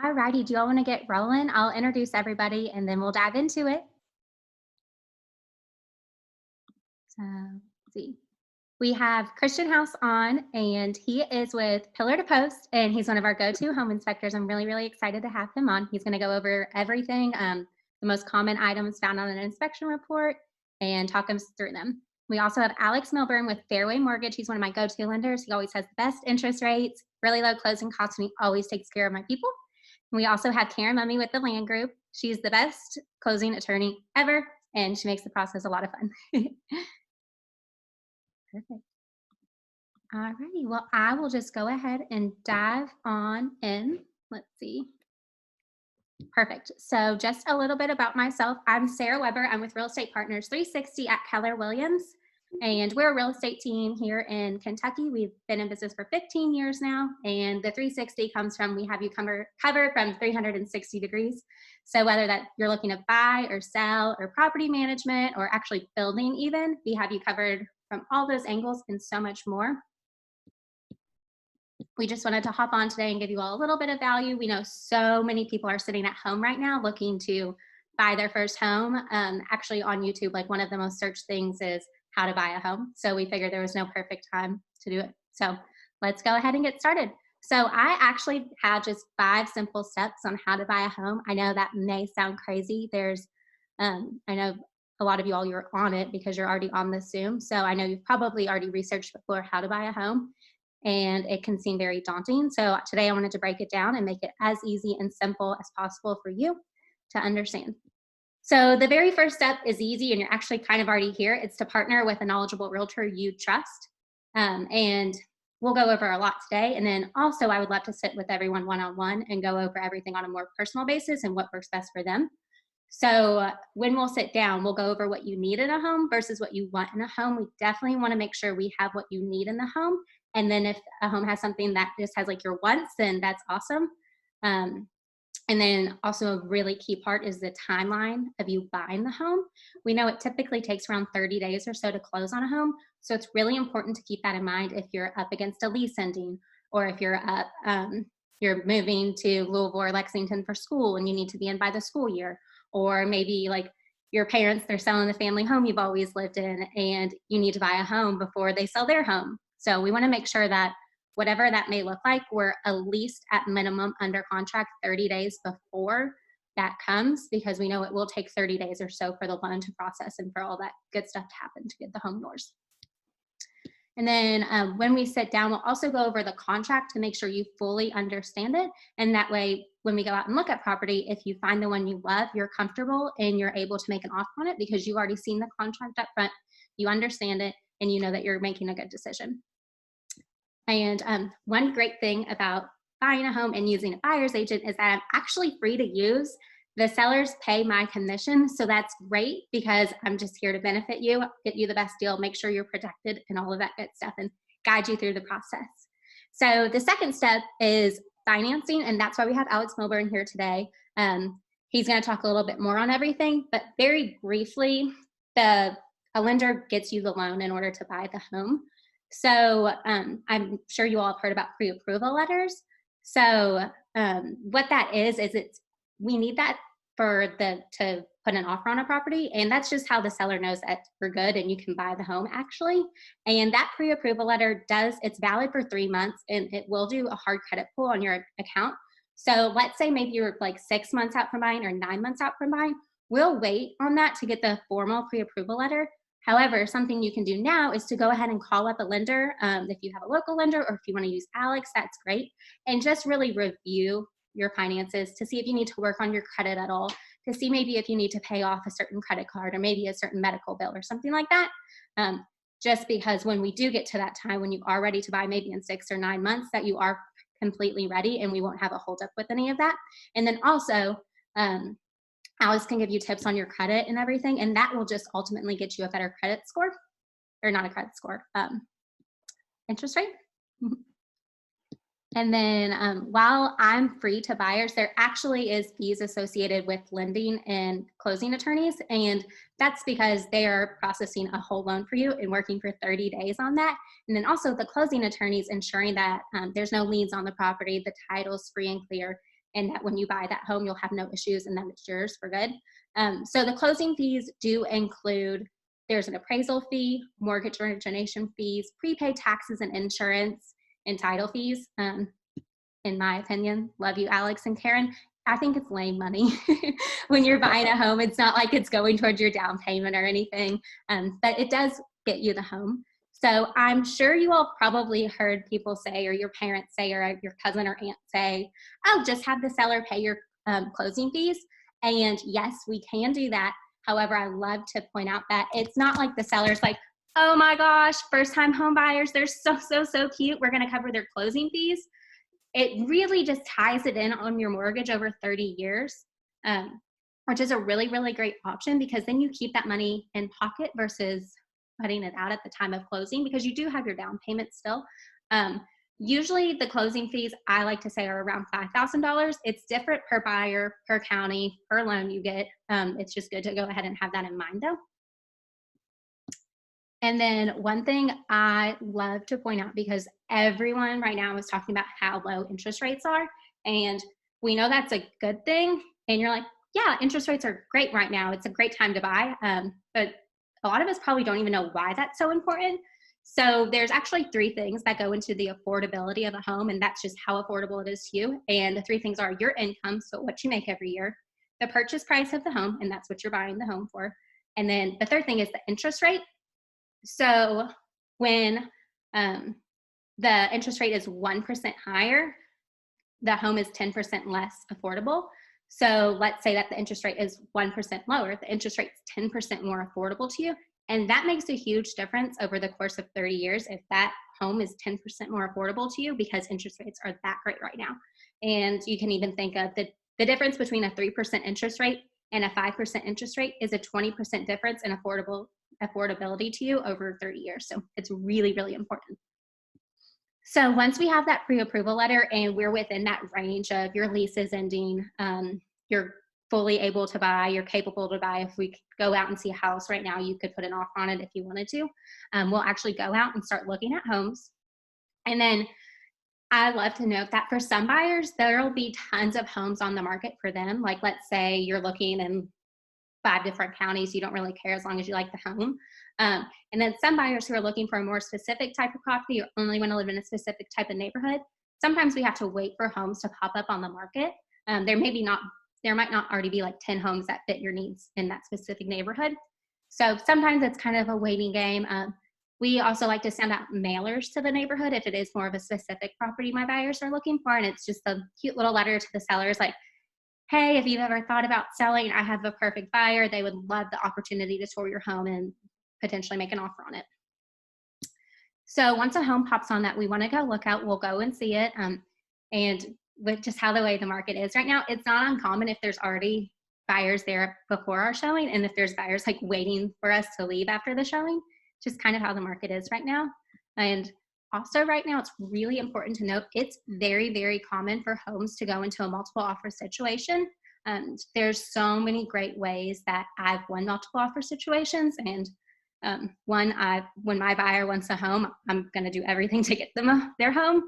Alrighty, do y'all want to get rolling? I'll introduce everybody and then we'll dive into it. So, let's see. We have Christion House on, and he is with Pillar to Post, and he's one of our go-to home inspectors. I'm really, really excited to have him on. He's going to go over everything, the most common items found on an inspection report, and talk us through them. We also have Alex Milburn with Fairway Mortgage. He's one of my go-to lenders. He always has the best interest rates, really low closing costs, and he always takes care of my people. We also have Karen Mumme with the Land Group. She's the best closing attorney ever, and she makes the process a lot of fun. Perfect. All righty. Well, I will just go ahead and dive on in. Let's see. Perfect. So just a little bit about myself. I'm Sarah Weber. I'm with Real Estate Partners 360 at Keller Williams. And we're a real estate team here in Kentucky. We've been in business for 15 years now. And the 360 comes from we have you covered from 360 degrees. So whether that you're looking to buy or sell or property management or actually building even, we have you covered from all those angles and so much more. We just wanted to hop on today and give you all a little bit of value. We know so many people are sitting at home right now looking to buy their first home. Actually on YouTube, like one of the most searched things is how to buy a home. So we figured there was no perfect time to do it. So let's go ahead and get started. So I actually have just 5 simple steps on how to buy a home. I know that may sound crazy. I know a lot of you all, you're on it because you're already on the Zoom. So I know you've probably already researched before how to buy a home, and it can seem very daunting. So today I wanted to break it down and make it as easy and simple as possible for you to understand. So the very first step is easy, and you're actually kind of already here. It's to partner with a knowledgeable realtor you trust. And we'll go over a lot today. And then also I would love to sit with everyone one-on-one and go over everything on a more personal basis and what works best for them. So when we'll sit down, we'll go over what you need in a home versus what you want in a home. We definitely want to make sure we have what you need in the home. And then if a home has something that just has like your wants, then that's awesome. And then also a really key part is the timeline of you buying the home. We know it typically takes around 30 days or so to close on a home. So it's really important to keep that in mind if you're up against a lease ending, or if you're moving to Louisville or Lexington for school and you need to be in by the school year, or maybe like your parents, they're selling the family home you've always lived in and you need to buy a home before they sell their home. So we want to make sure that whatever that may look like, we're at least at minimum under contract 30 days before that comes, because we know it will take 30 days or so for the loan to process and for all that good stuff to happen to get the home yours. And then when we sit down, we'll also go over the contract to make sure you fully understand it. And that way, when we go out and look at property, if you find the one you love, you're comfortable and you're able to make an offer on it because you've already seen the contract up front, you understand it, and you know that you're making a good decision. And one great thing about buying a home and using a buyer's agent is that I'm actually free to use. The sellers pay my commission, so that's great because I'm just here to benefit you, get you the best deal, make sure you're protected and all of that good stuff, and guide you through the process. So the second step is financing, and that's why we have Alex Milburn here today. He's going to talk a little bit more on everything, but very briefly, a lender gets you the loan in order to buy the home. So I'm sure you all have heard about pre-approval letters. So what that is we need that to put an offer on a property, and that's just how the seller knows that we're good and you can buy the home actually. And that pre-approval letter it's valid for 3 months, and it will do a hard credit pull on your account. So let's say maybe you're like 6 months out from buying or 9 months out from buying. We'll wait on that to get the formal pre-approval letter. However, something you can do now is to go ahead and call up a lender. If you have a local lender, or if you want to use Alex, that's great. And just really review your finances to see if you need to work on your credit at all, to see maybe if you need to pay off a certain credit card or maybe a certain medical bill or something like that. Just because when we do get to that time when you are ready to buy, maybe in 6 or 9 months, that you are completely ready and we won't have a holdup with any of that. And then also, Alex can give you tips on your credit and everything, and that will just ultimately get you a better credit score, or not a credit score, interest rate. And then while I'm free to buyers, there actually is fees associated with lending and closing attorneys, and that's because they are processing a whole loan for you and working for 30 days on that. And then also the closing attorneys ensuring that there's no liens on the property, the title's free and clear, and that when you buy that home, you'll have no issues and that it's yours for good. So the closing fees do include, there's an appraisal fee, mortgage origination fees, prepaid taxes and insurance, and title fees. In my opinion, love you, Alex and Karen, I think it's lame money. When you're buying a home, it's not like it's going towards your down payment or anything, but it does get you the home. So I'm sure you all probably heard people say, or your parents say, or your cousin or aunt say, oh, just have the seller pay your closing fees. And yes, we can do that. However, I love to point out that it's not like the seller's like, oh my gosh, first time home buyers, they're so cute, we're gonna cover their closing fees. It really just ties it in on your mortgage over 30 years, which is a really great option, because then you keep that money in pocket versus putting it out at the time of closing, because you do have your down payment still. Usually the closing fees, I like to say, are around $5,000. It's different per buyer, per county, per loan you get. It's just good to go ahead and have that in mind though. And then one thing I love to point out, because everyone right now is talking about how low interest rates are, and we know that's a good thing. And you're like, yeah, interest rates are great right now. It's a great time to buy. But a lot of us probably don't even know why that's so important. So there's actually 3 things that go into the affordability of a home, and that's just how affordable it is to you. And the 3 things are your income, so what you make every year, the purchase price of the home, and that's what you're buying the home for. And then the 3rd thing is the interest rate. So when the interest rate is 1% higher, the home is 10% less affordable. So let's say that the interest rate is 1% lower, the interest rate is 10% more affordable to you. And that makes a huge difference over the course of 30 years if that home is 10% more affordable to you, because interest rates are that great right now. And you can even think of the difference between a 3% interest rate and a 5% interest rate is a 20% difference in affordability to you over 30 years. So it's really important. So once we have that pre-approval letter and we're within that range of your lease is ending, you're fully able to buy, you're capable to buy. If we go out and see a house right now, you could put an offer on it if you wanted to. We'll actually go out and start looking at homes. And then I love to note that for some buyers, there'll be tons of homes on the market for them. Like, let's say you're looking in 5 different counties, you don't really care as long as you like the home. And then some buyers who are looking for a more specific type of property or only want to live in a specific type of neighborhood, sometimes we have to wait for homes to pop up on the market. There might not already be like 10 homes that fit your needs in that specific neighborhood. So sometimes it's kind of a waiting game. We also like to send out mailers to the neighborhood if it is more of a specific property my buyers are looking for. And it's just a cute little letter to the sellers like, hey, if you've ever thought about selling, I have a perfect buyer. They would love the opportunity to tour your home and potentially make an offer on it. So once a home pops on that we want to go look at, we'll go and see it. And with just how the way the market is right now, it's not uncommon if there's already buyers there before our showing, and if there's buyers like waiting for us to leave after the showing, just kind of how the market is right now. And also right now, it's really important to note, it's very common for homes to go into a multiple offer situation. There's so many great ways that I've won multiple offer situations. And when my buyer wants a home, I'm going to do everything to get them their home.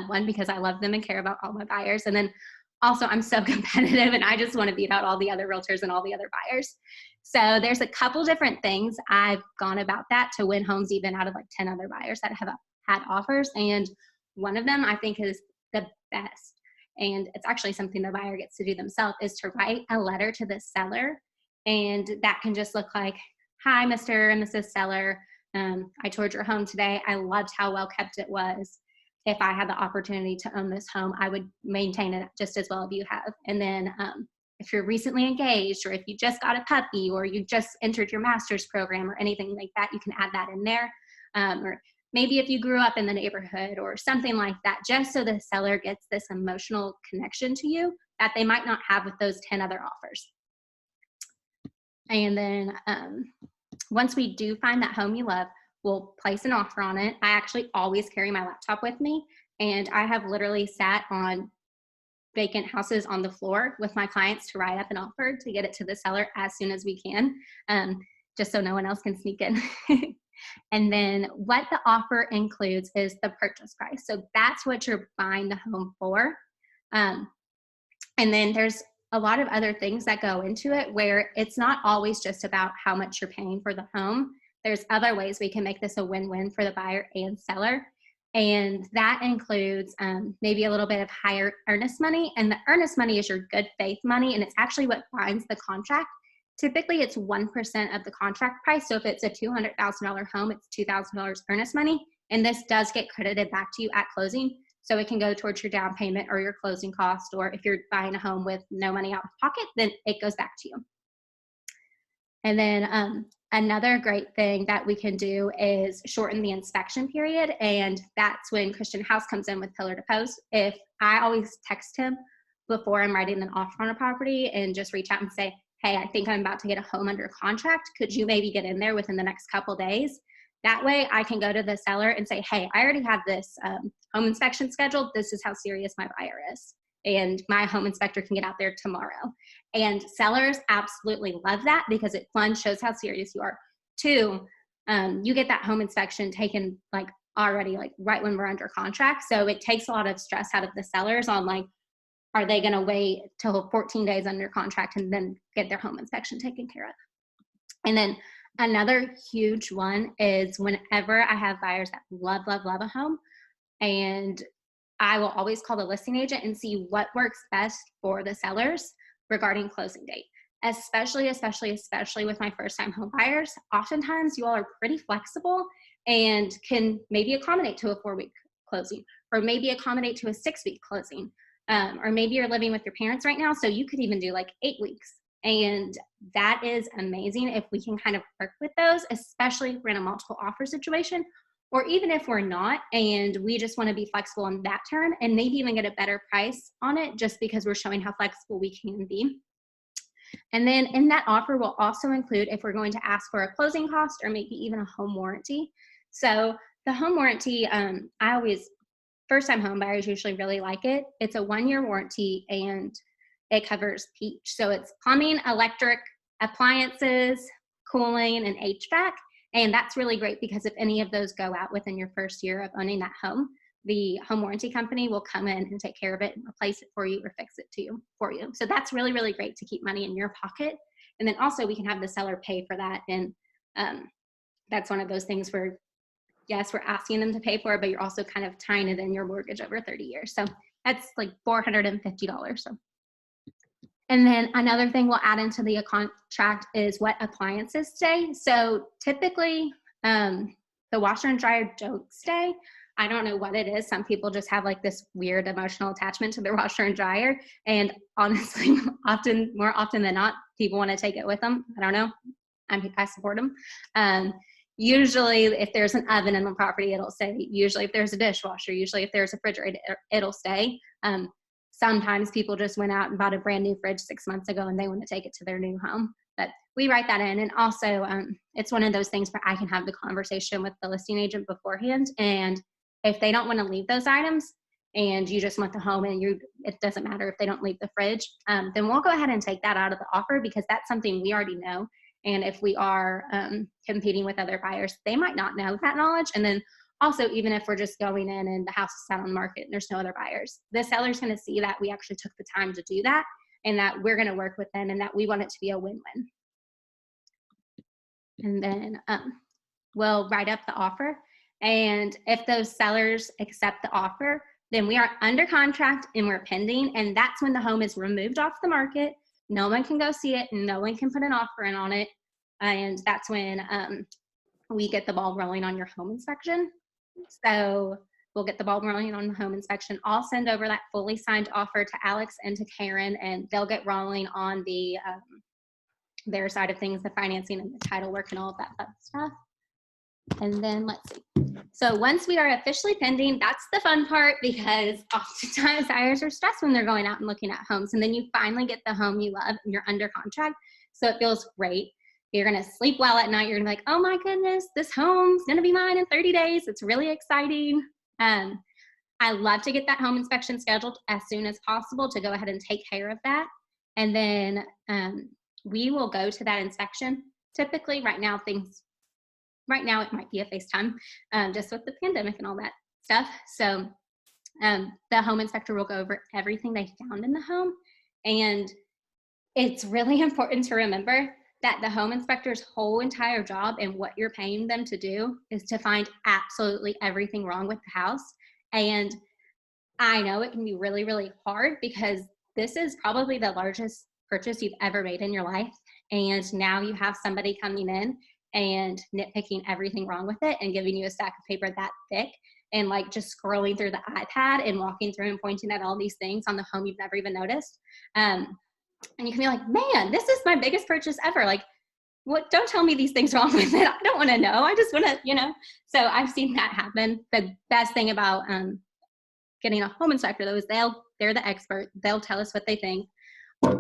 One, because I love them and care about all my buyers. And then also I'm so competitive and I just want to beat out all the other realtors and all the other buyers. So there's a couple different things I've gone about that to win homes even out of like 10 other buyers that have had offers. And one of them I think is the best, and it's actually something the buyer gets to do themselves, is to write a letter to the seller. And that can just look like, hi, Mr. and Mrs. Seller. I toured your home today. I loved how well kept it was. If I had the opportunity to own this home, I would maintain it just as well as you have. And then if you're recently engaged, or if you just got a puppy, or you just entered your master's program or anything like that, you can add that in there. Or maybe if you grew up in the neighborhood or something like that, just so the seller gets this emotional connection to you that they might not have with those 10 other offers. And then once we do find that home you love, we'll place an offer on it. I actually always carry my laptop with me, and I have literally sat on vacant houses on the floor with my clients to write up an offer to get it to the seller as soon as we can, just so no one else can sneak in. And then what the offer includes is the purchase price. So that's what you're buying the home for. And then there's a lot of other things that go into it where it's not always just about how much you're paying for the home. There's other ways we can make this a win-win for the buyer and seller. And that includes maybe a little bit of higher earnest money. And the earnest money is your good faith money, and it's actually what binds the contract. Typically, it's 1% of the contract price. So if it's a $200,000 home, it's $2,000 earnest money. And this does get credited back to you at closing. So it can go towards your down payment or your closing cost, or if you're buying a home with no money out of pocket, then it goes back to you. And then another great thing that we can do is shorten the inspection period. And that's when Christion House comes in with pillar to post. If I always text him before I'm writing an offer on a property and just reach out and say, hey, I think I'm about to get a home under contract. Could you maybe get in there within the next couple days? That way I can go to the seller and say, hey, I already have this home inspection scheduled. This is how serious my buyer is. And my home inspector can get out there tomorrow. And sellers absolutely love that because it, one, shows how serious you are. Two, you get that home inspection taken like already, like right when we're under contract. So it takes a lot of stress out of the sellers on like, are they going to wait till 14 days under contract and then get their home inspection taken care of? And then another huge one is whenever I have buyers that love, love, love a home, and I will always call the listing agent and see what works best for the sellers regarding closing date, especially with my first time home buyers. Oftentimes you all are pretty flexible and can maybe accommodate to a 4-week closing, or maybe accommodate to a 6-week closing. Or maybe you're living with your parents right now, so you could even do like 8 weeks. And that is amazing if we can kind of work with those, especially if we're in a multiple offer situation, or even if we're not and we just want to be flexible on that term and maybe even get a better price on it just because we're showing how flexible we can be. And then in that offer, we'll also include if we're going to ask for a closing cost or maybe even a home warranty. So the home warranty, first-time home buyers usually really like it. It's a 1-year warranty and it covers each. So it's plumbing, electric, appliances, cooling, and HVAC. And that's really great because if any of those go out within your first year of owning that home, the home warranty company will come in and take care of it and replace it for you or fix it for you. So that's really, really great to keep money in your pocket. And then also we can have the seller pay for that. And that's one of those things where, yes, we're asking them to pay for it, but you're also kind of tying it in your mortgage over 30 years. So that's like $450. So. And then another thing we'll add into the contract is what appliances stay. So typically the washer and dryer don't stay. I don't know what it is. Some people just have like this weird emotional attachment to their washer and dryer. And honestly, more often than not, people want to take it with them. I don't know. I support them. Usually if there's an oven in the property, it'll stay. Usually if there's a dishwasher, usually if there's a refrigerator, it'll stay. Sometimes people just went out and bought a brand new fridge 6 months ago and they want to take it to their new home. But we write that in. And also it's one of those things where I can have the conversation with the listing agent beforehand. And if they don't want to leave those items and you just want the home and it doesn't matter if they don't leave the fridge, then we'll go ahead and take that out of the offer because that's something we already know. And if we are competing with other buyers, they might not know that knowledge. And then also, even if we're just going in and the house is out on the market and there's no other buyers, the seller's going to see that we actually took the time to do that and that we're going to work with them and that we want it to be a win-win. And then we'll write up the offer. And if those sellers accept the offer, then we are under contract and we're pending. And that's when the home is removed off the market. No one can go see it. No one can put an offer in on it. And that's when we get the ball rolling on your home inspection. So we'll get the ball rolling on the home inspection. I'll send over that fully signed offer to Alex and to Karen, and they'll get rolling on the their side of things, the financing and the title work and all of that fun stuff. And then let's see. So once we are officially pending, that's the fun part because oftentimes buyers are stressed when they're going out and looking at homes. And then you finally get the home you love and you're under contract. So it feels great. You're going to sleep well at night. You're going to be like, oh my goodness, this home's going to be mine in 30 days. It's really exciting. I love to get that home inspection scheduled as soon as possible to go ahead and take care of that. And then we will go to that inspection. Typically right now it might be a FaceTime just with the pandemic and all that stuff. So the home inspector will go over everything they found in the home And it's really important to remember that the home inspector's whole entire job and what you're paying them to do is to find absolutely everything wrong with the house. And I know it can be really, really hard because this is probably the largest purchase you've ever made in your life. And now you have somebody coming in and nitpicking everything wrong with it and giving you a stack of paper that thick and like just scrolling through the iPad and walking through and pointing at all these things on the home you've never even noticed. And you can be like, man, this is my biggest purchase ever. Like, what? Don't tell me these things wrong with it. I don't want to know. I just want to, So I've seen that happen. The best thing about getting a home inspector though is they're the expert. They'll tell us what they think.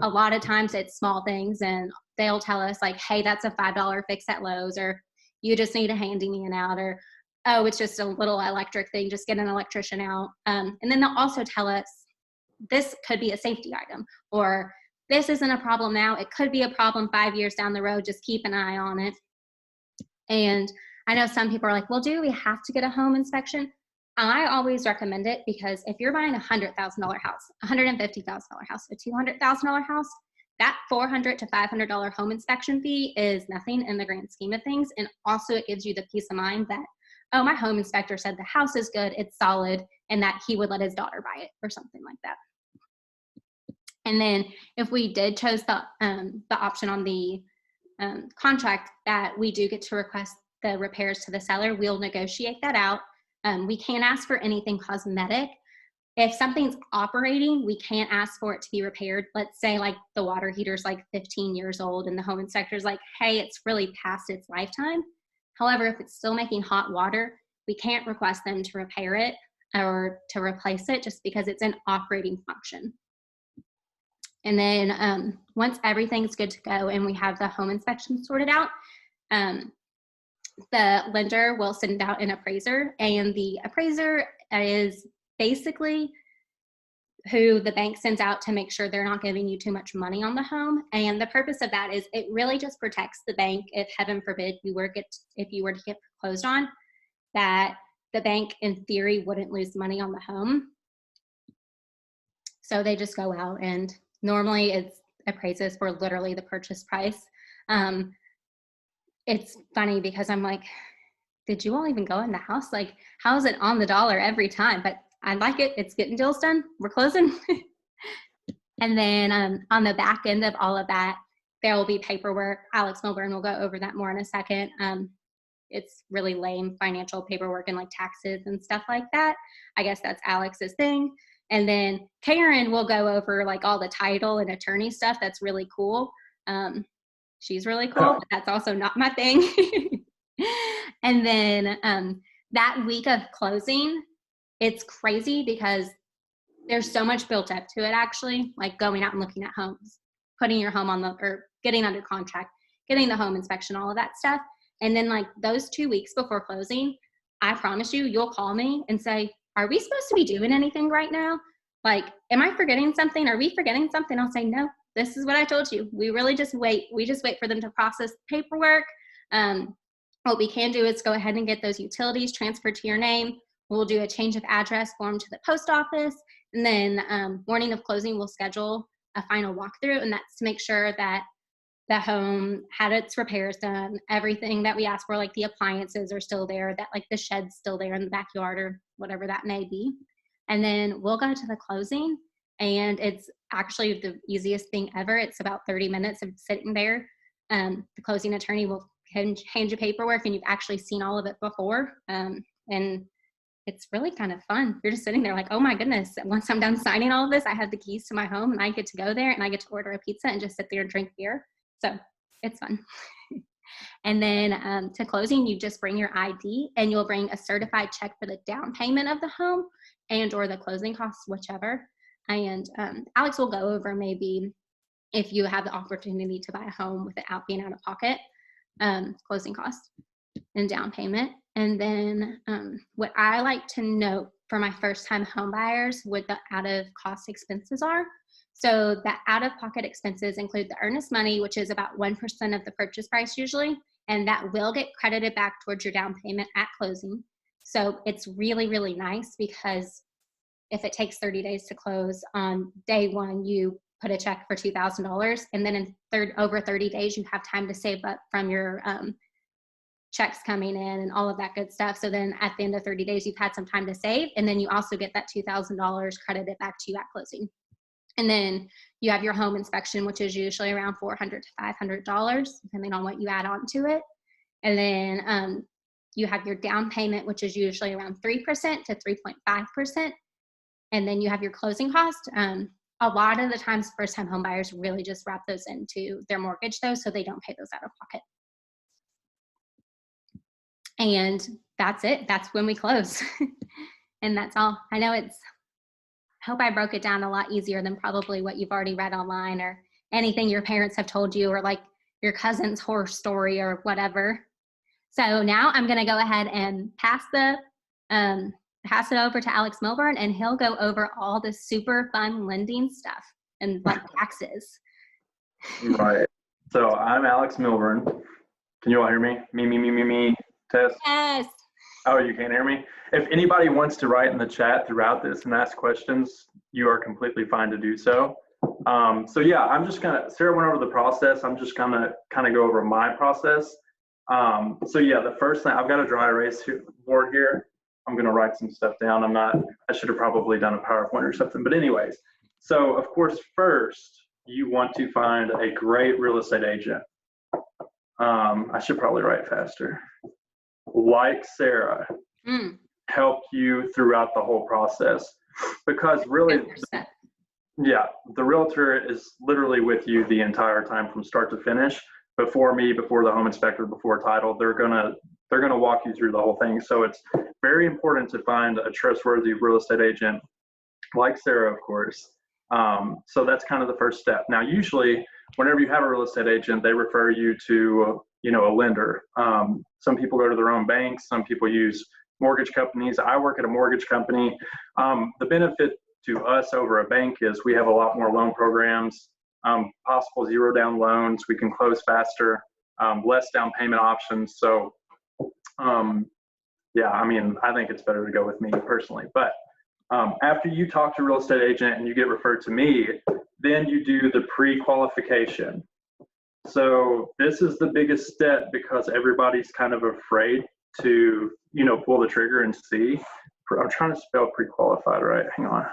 A lot of times it's small things, and they'll tell us like, hey, that's a $5 fix at Lowe's, or you just need a handyman out, or oh, it's just a little electric thing, just get an electrician out. And then they'll also tell us this could be a safety item, or this isn't a problem now, it could be a problem 5 years down the road, just keep an eye on it. And I know some people are like, well, do we have to get a home inspection? I always recommend it, because if you're buying a $100,000 house, $150,000 house, a $200,000 house, that $400 to $500 home inspection fee is nothing in the grand scheme of things. And also it gives you the peace of mind that, oh, my home inspector said the house is good, it's solid, and that he would let his daughter buy it or something like that. And then if we did chose the option on the contract that we do get to request the repairs to the seller, we'll negotiate that out. We can't ask for anything cosmetic. If something's operating, we can't ask for it to be repaired. Let's say like the water heater's like 15 years old and the home inspector's like, hey, it's really past its lifetime. However, if it's still making hot water, we can't request them to repair it or to replace it just because it's an operating function. And then once everything's good to go and we have the home inspection sorted out, the lender will send out an appraiser, and the appraiser is basically who the bank sends out to make sure they're not giving you too much money on the home. And the purpose of that is it really just protects the bank if, heaven forbid, if you were to get foreclosed on, that the bank in theory wouldn't lose money on the home. So they just go out, and normally it's appraises for literally the purchase price. It's funny because I'm like, did you all even go in the house? Like, how is it on the dollar every time? But I like it. It's getting deals done. We're closing. And then on the back end of all of that, there will be paperwork. Alex Milburn will go over that more in a second. It's really lame financial paperwork and like taxes and stuff like that. I guess that's Alex's thing. And then Karen will go over like all the title and attorney stuff. That's really cool. She's really cool, but that's also not my thing. And then that week of closing, it's crazy because there's so much built up to it, actually, like going out and looking at homes, putting your home or getting under contract, getting the home inspection, all of that stuff. And then like those 2 weeks before closing, I promise you, you'll call me and say, are we supposed to be doing anything right now? Like, am I forgetting something? Are we forgetting something? I'll say, no, this is what I told you. We really just wait. We just wait for them to process the paperwork. What we can do is go ahead and get those utilities transferred to your name. We'll do a change of address form to the post office. And then morning of closing, we'll schedule a final walkthrough. And that's to make sure that the home had its repairs done, everything that we asked for, like the appliances are still there, that like the shed's still there in the backyard or whatever that may be. And then we'll go to the closing, and it's actually the easiest thing ever. It's about 30 minutes of sitting there. The closing attorney will hand you paperwork, and you've actually seen all of it before. And it's really kind of fun. You're just sitting there like, oh my goodness, once I'm done signing all of this, I have the keys to my home and I get to go there and I get to order a pizza and just sit there and drink beer. So it's fun. And then to closing, you just bring your ID, and you'll bring a certified check for the down payment of the home and or the closing costs, whichever. And Alex will go over maybe if you have the opportunity to buy a home without being out of pocket, closing costs and down payment. And then what I like to note for my first time home buyers, what the out of cost expenses are. So the out of pocket expenses include the earnest money, which is about 1% of the purchase price usually, and that will get credited back towards your down payment at closing. So it's really, really nice, because if it takes 30 days to close, on day one, you put a check for $2,000. And then in over 30 days, you have time to save up from your checks coming in and all of that good stuff. So then at the end of 30 days, you've had some time to save. And then you also get that $2,000 credited back to you at closing. And then you have your home inspection, which is usually around $400 to $500, depending on what you add on to it. And then you have your down payment, which is usually around 3% to 3.5%. And then you have your closing cost. A lot of the times, first-time home buyers really just wrap those into their mortgage, though, so they don't pay those out of pocket. And that's it. That's when we close. And that's all. I know I hope I broke it down a lot easier than probably what you've already read online or anything your parents have told you, or like your cousin's horror story or whatever. So now I'm going to go ahead and pass it over to Alex Milburn, and he'll go over all the super fun lending stuff and like taxes. Right. So I'm Alex Milburn. Can you all hear me? Me, test. Yes. Oh, you can't hear me? If anybody wants to write in the chat throughout this and ask questions, you are completely fine to do so. So yeah, Sarah went over the process. I'm just gonna kind of go over my process. So yeah, the first thing, I've got a dry erase board here. I'm gonna write some stuff down. I should have probably done a PowerPoint or something, but anyways. So of course, first, you want to find a great real estate agent. I should probably write faster. Like Sarah, help you throughout the whole process, because really, the realtor is literally with you the entire time from start to finish. Before the home inspector, before title, they're gonna walk you through the whole thing. So it's very important to find a trustworthy real estate agent, like Sarah, of course. So that's kind of the first step. Now, usually, whenever you have a real estate agent, they refer you to a lender. Some people go to their own banks. Some people use mortgage companies. I work at a mortgage company. The benefit to us over a bank is we have a lot more loan programs, possible zero down loans. We can close faster, less down payment options. So, yeah, I think it's better to go with me personally. But after you talk to a real estate agent and you get referred to me, then you do the pre-qualification. So this is the biggest step because everybody's kind of afraid to, pull the trigger and see. I'm trying to spell pre-qualified right. Hang on.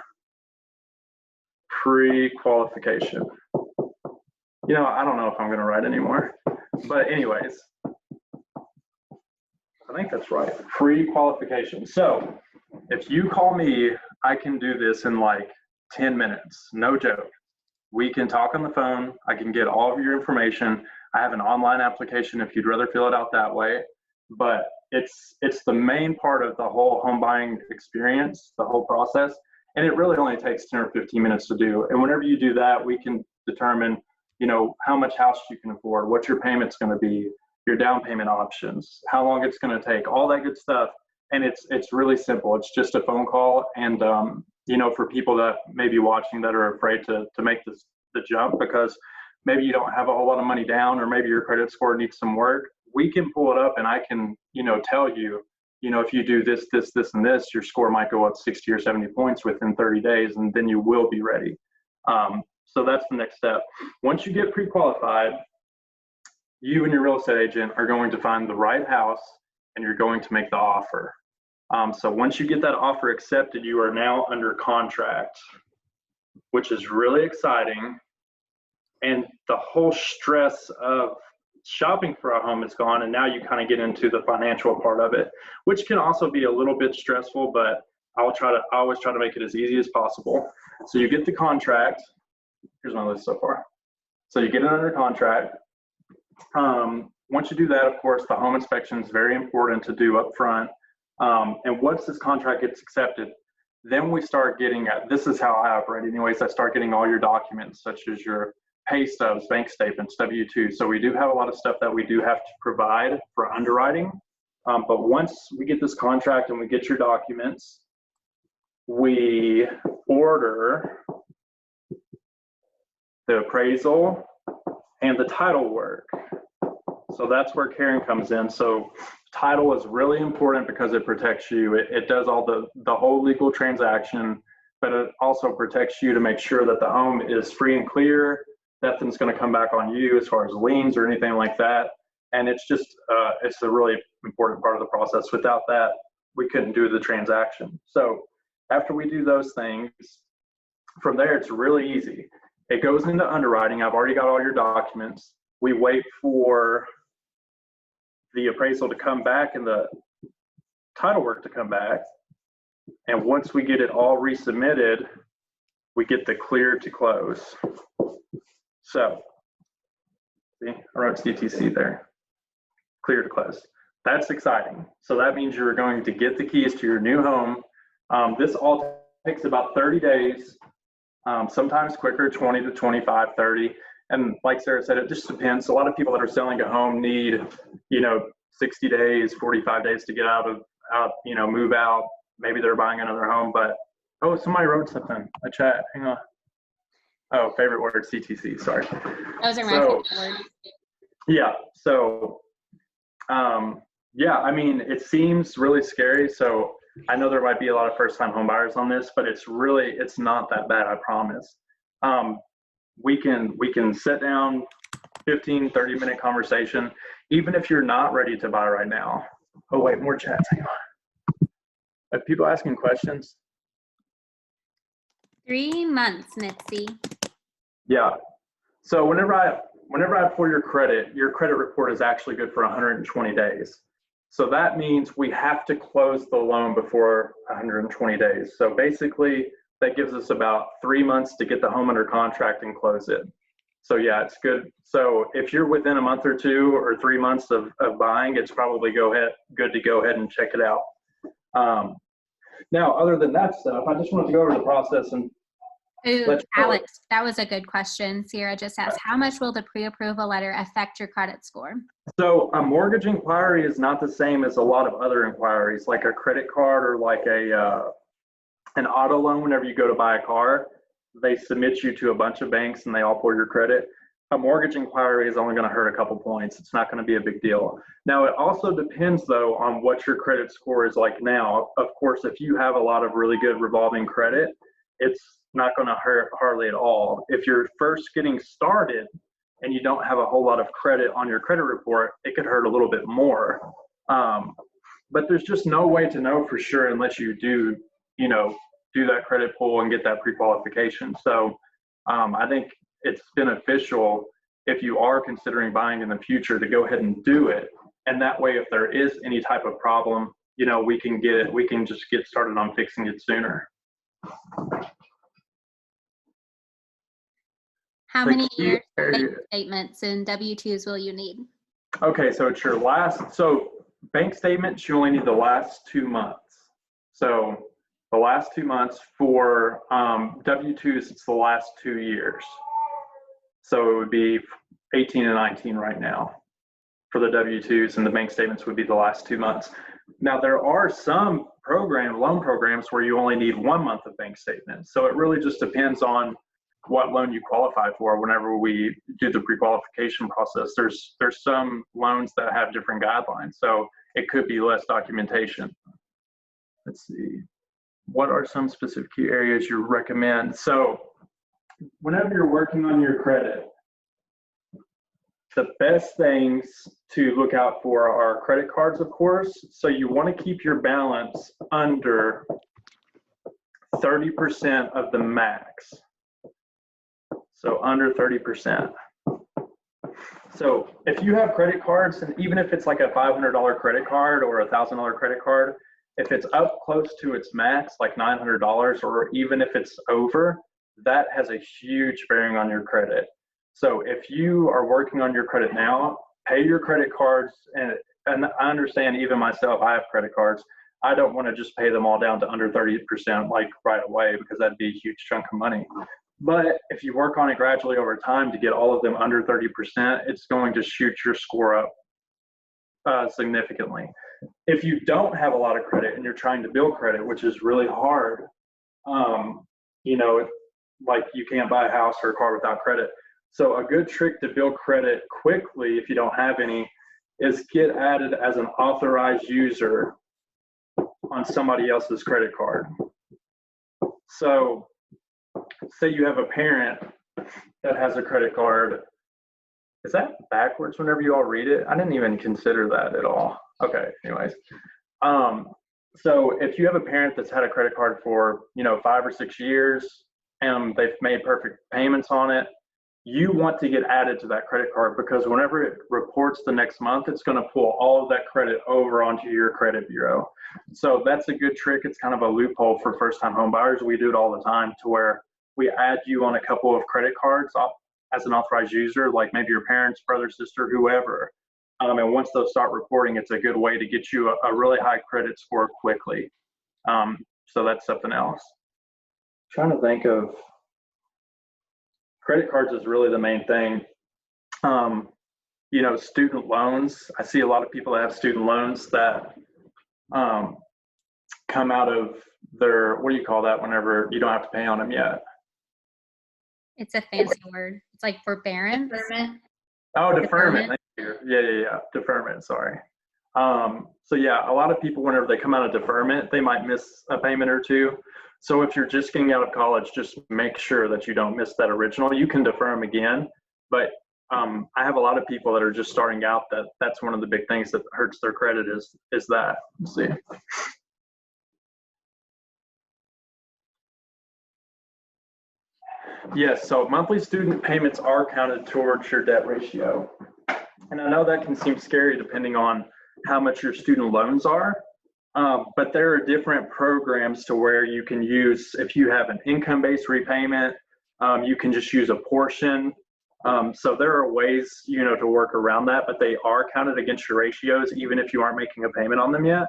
Pre-qualification. I don't know if I'm going to write anymore. But anyways, I think that's right. Pre-qualification. So if you call me, I can do this in like 10 minutes. No joke. We can talk on the phone. I can get all of your information. I have an online application if you'd rather fill it out that way. But it's the main part of the whole home buying experience, the whole process. And it really only takes 10 or 15 minutes to do. And whenever you do that, we can determine, how much house you can afford, what your payment's going to be, your down payment options, how long it's going to take, all that good stuff. And it's really simple. It's just a phone call. And, for people that may be watching that are afraid to make the jump because maybe you don't have a whole lot of money down, or maybe your credit score needs some work, we can pull it up and I can, tell you, if you do this, and this, your score might go up 60 or 70 points within 30 days, and then you will be ready. So that's the next step. Once you get pre-qualified, you and your real estate agent are going to find the right house and you're going to make the offer. So once you get that offer accepted, you are now under contract, which is really exciting. And the whole stress of shopping for a home is gone. And now you kind of get into the financial part of it, which can also be a little bit stressful, but I always try to make it as easy as possible. So you get the contract. Here's my list so far. So you get it under contract. Once you do that, of course, the home inspection is very important to do up front. And once this contract gets accepted, then we start getting this is how I operate anyways. I start getting all your documents, such as your pay stubs, bank statements, W-2. So we do have a lot of stuff that we do have to provide for underwriting. But once we get this contract and we get your documents, we order the appraisal and the title work. So that's where Karen comes in. So title is really important because it protects you. It does all the whole legal transaction, but it also protects you to make sure that the home is free and clear. Nothing's going to come back on you as far as liens or anything like that. And it's just, it's a really important part of the process. Without that, we couldn't do the transaction. So after we do those things, from there, it's really easy. It goes into underwriting. I've already got all your documents. We wait for the appraisal to come back and the title work to come back. And once we get it all resubmitted, we get the clear to close. So, see, I wrote CTC there, clear to close. That's exciting. So that means you're going to get the keys to your new home. This all takes about 30 days, sometimes quicker, 20 to 25, 30. And like Sarah said, it just depends. A lot of people that are selling a home need, 60 days, 45 days to get out, move out. Maybe they're buying another home, but, oh, somebody wrote something, a chat, hang on. Oh, favorite word, CTC, sorry. Those are my favorite words. Yeah, so, yeah, I mean, it seems really scary. So I know there might be a lot of first-time home buyers on this, but it's not that bad, I promise. We can sit down, 15, 30-minute conversation, even if you're not ready to buy right now. Oh, wait, more chats, hang on. Are people asking questions? 3 months, Mitzi. Yeah. So whenever I pull your credit report is actually good for 120 days. So that means we have to close the loan before 120 days. So basically, that gives us about 3 months to get the home under contract and close it. So yeah, it's good. So if you're within a month or 2 or 3 months of buying, it's probably good to go ahead and check it out. Now, other than that stuff, I just wanted to go over the process and Alex, that was a good question. Sierra just asked, how much will the pre-approval letter affect your credit score? So a mortgage inquiry is not the same as a lot of other inquiries, like a credit card or like an auto loan. Whenever you go to buy a car, they submit you to a bunch of banks and they all pull your credit. A mortgage inquiry is only going to hurt a couple points. It's not going to be a big deal. Now, it also depends, though, on what your credit score is like now. Of course, if you have a lot of really good revolving credit, it's not going to hurt hardly at all. If you're first getting started and you don't have a whole lot of credit on your credit report, it could hurt a little bit more. But there's just no way to know for sure unless you do that credit pull and get that pre-qualification. So I think it's beneficial if you are considering buying in the future to go ahead and do it. And that way, if there is any type of problem, we can just get started on fixing it sooner. How many years bank statements and W-2s will you need? Okay, so it's your bank statements, you only need the last 2 months. So the last 2 months. For W-2s, it's the last 2 years. So it would be 18 and 19 right now for the W-2s, and the bank statements would be the last 2 months. Now, there are some loan programs where you only need 1 month of bank statements. So it really just depends on what loan you qualify for. Whenever we do the pre-qualification process, there's some loans that have different guidelines. So it could be less documentation. Let's see. What are some specific key areas you recommend? So whenever you're working on your credit, the best things to look out for are credit cards, of course. So you want to keep your balance under 30% of the max. So under 30%. So if you have credit cards, and even if it's like a $500 credit card or a $1,000 credit card, if it's up close to its max, like $900, or even if it's over, that has a huge bearing on your credit. So if you are working on your credit now, pay your credit cards, and I understand, even myself, I have credit cards. I don't want to just pay them all down to under 30% like right away, because that'd be a huge chunk of money. But if you work on it gradually over time to get all of them under 30%, it's going to shoot your score up significantly. If you don't have a lot of credit and you're trying to build credit, which is really hard, like you can't buy a house or a car without credit. So a good trick to build credit quickly, if you don't have any, is get added as an authorized user on somebody else's credit card. So say you have a parent that has a credit card. Is that backwards whenever you all read it? I didn't even consider that at all. Okay, anyways. So if you have a parent that's had a credit card for, 5 or 6 years and they've made perfect payments on it, you want to get added to that credit card because whenever it reports the next month, it's going to pull all of that credit over onto your credit bureau. So that's a good trick. It's kind of a loophole for first-time home buyers. We do it all the time to where we add you on a couple of credit cards as an authorized user, like maybe your parents, brother, sister, whoever. And once those start reporting, it's a good way to get you a really high credit score quickly. So that's something else. I'm trying to think of, credit cards is really the main thing. Student loans. I see a lot of people that have student loans that come out of their, what do you call that whenever you don't have to pay on them yet? It's a fancy word. It's like forbearance. Oh, deferment. Thank you. Yeah. Deferment, sorry. So yeah, a lot of people, whenever they come out of deferment, they might miss a payment or two. So if you're just getting out of college, just make sure that you don't miss that original. You can defer them again, but I have a lot of people that are just starting out that's one of the big things that hurts their credit is that. Let's see. Yes, so monthly student payments are counted towards your debt ratio. And I know that can seem scary depending on how much your student loans are, but there are different programs to where you can use, if you have an income-based repayment, you can just use a portion. So there are ways, to work around that, but they are counted against your ratios, even if you aren't making a payment on them yet.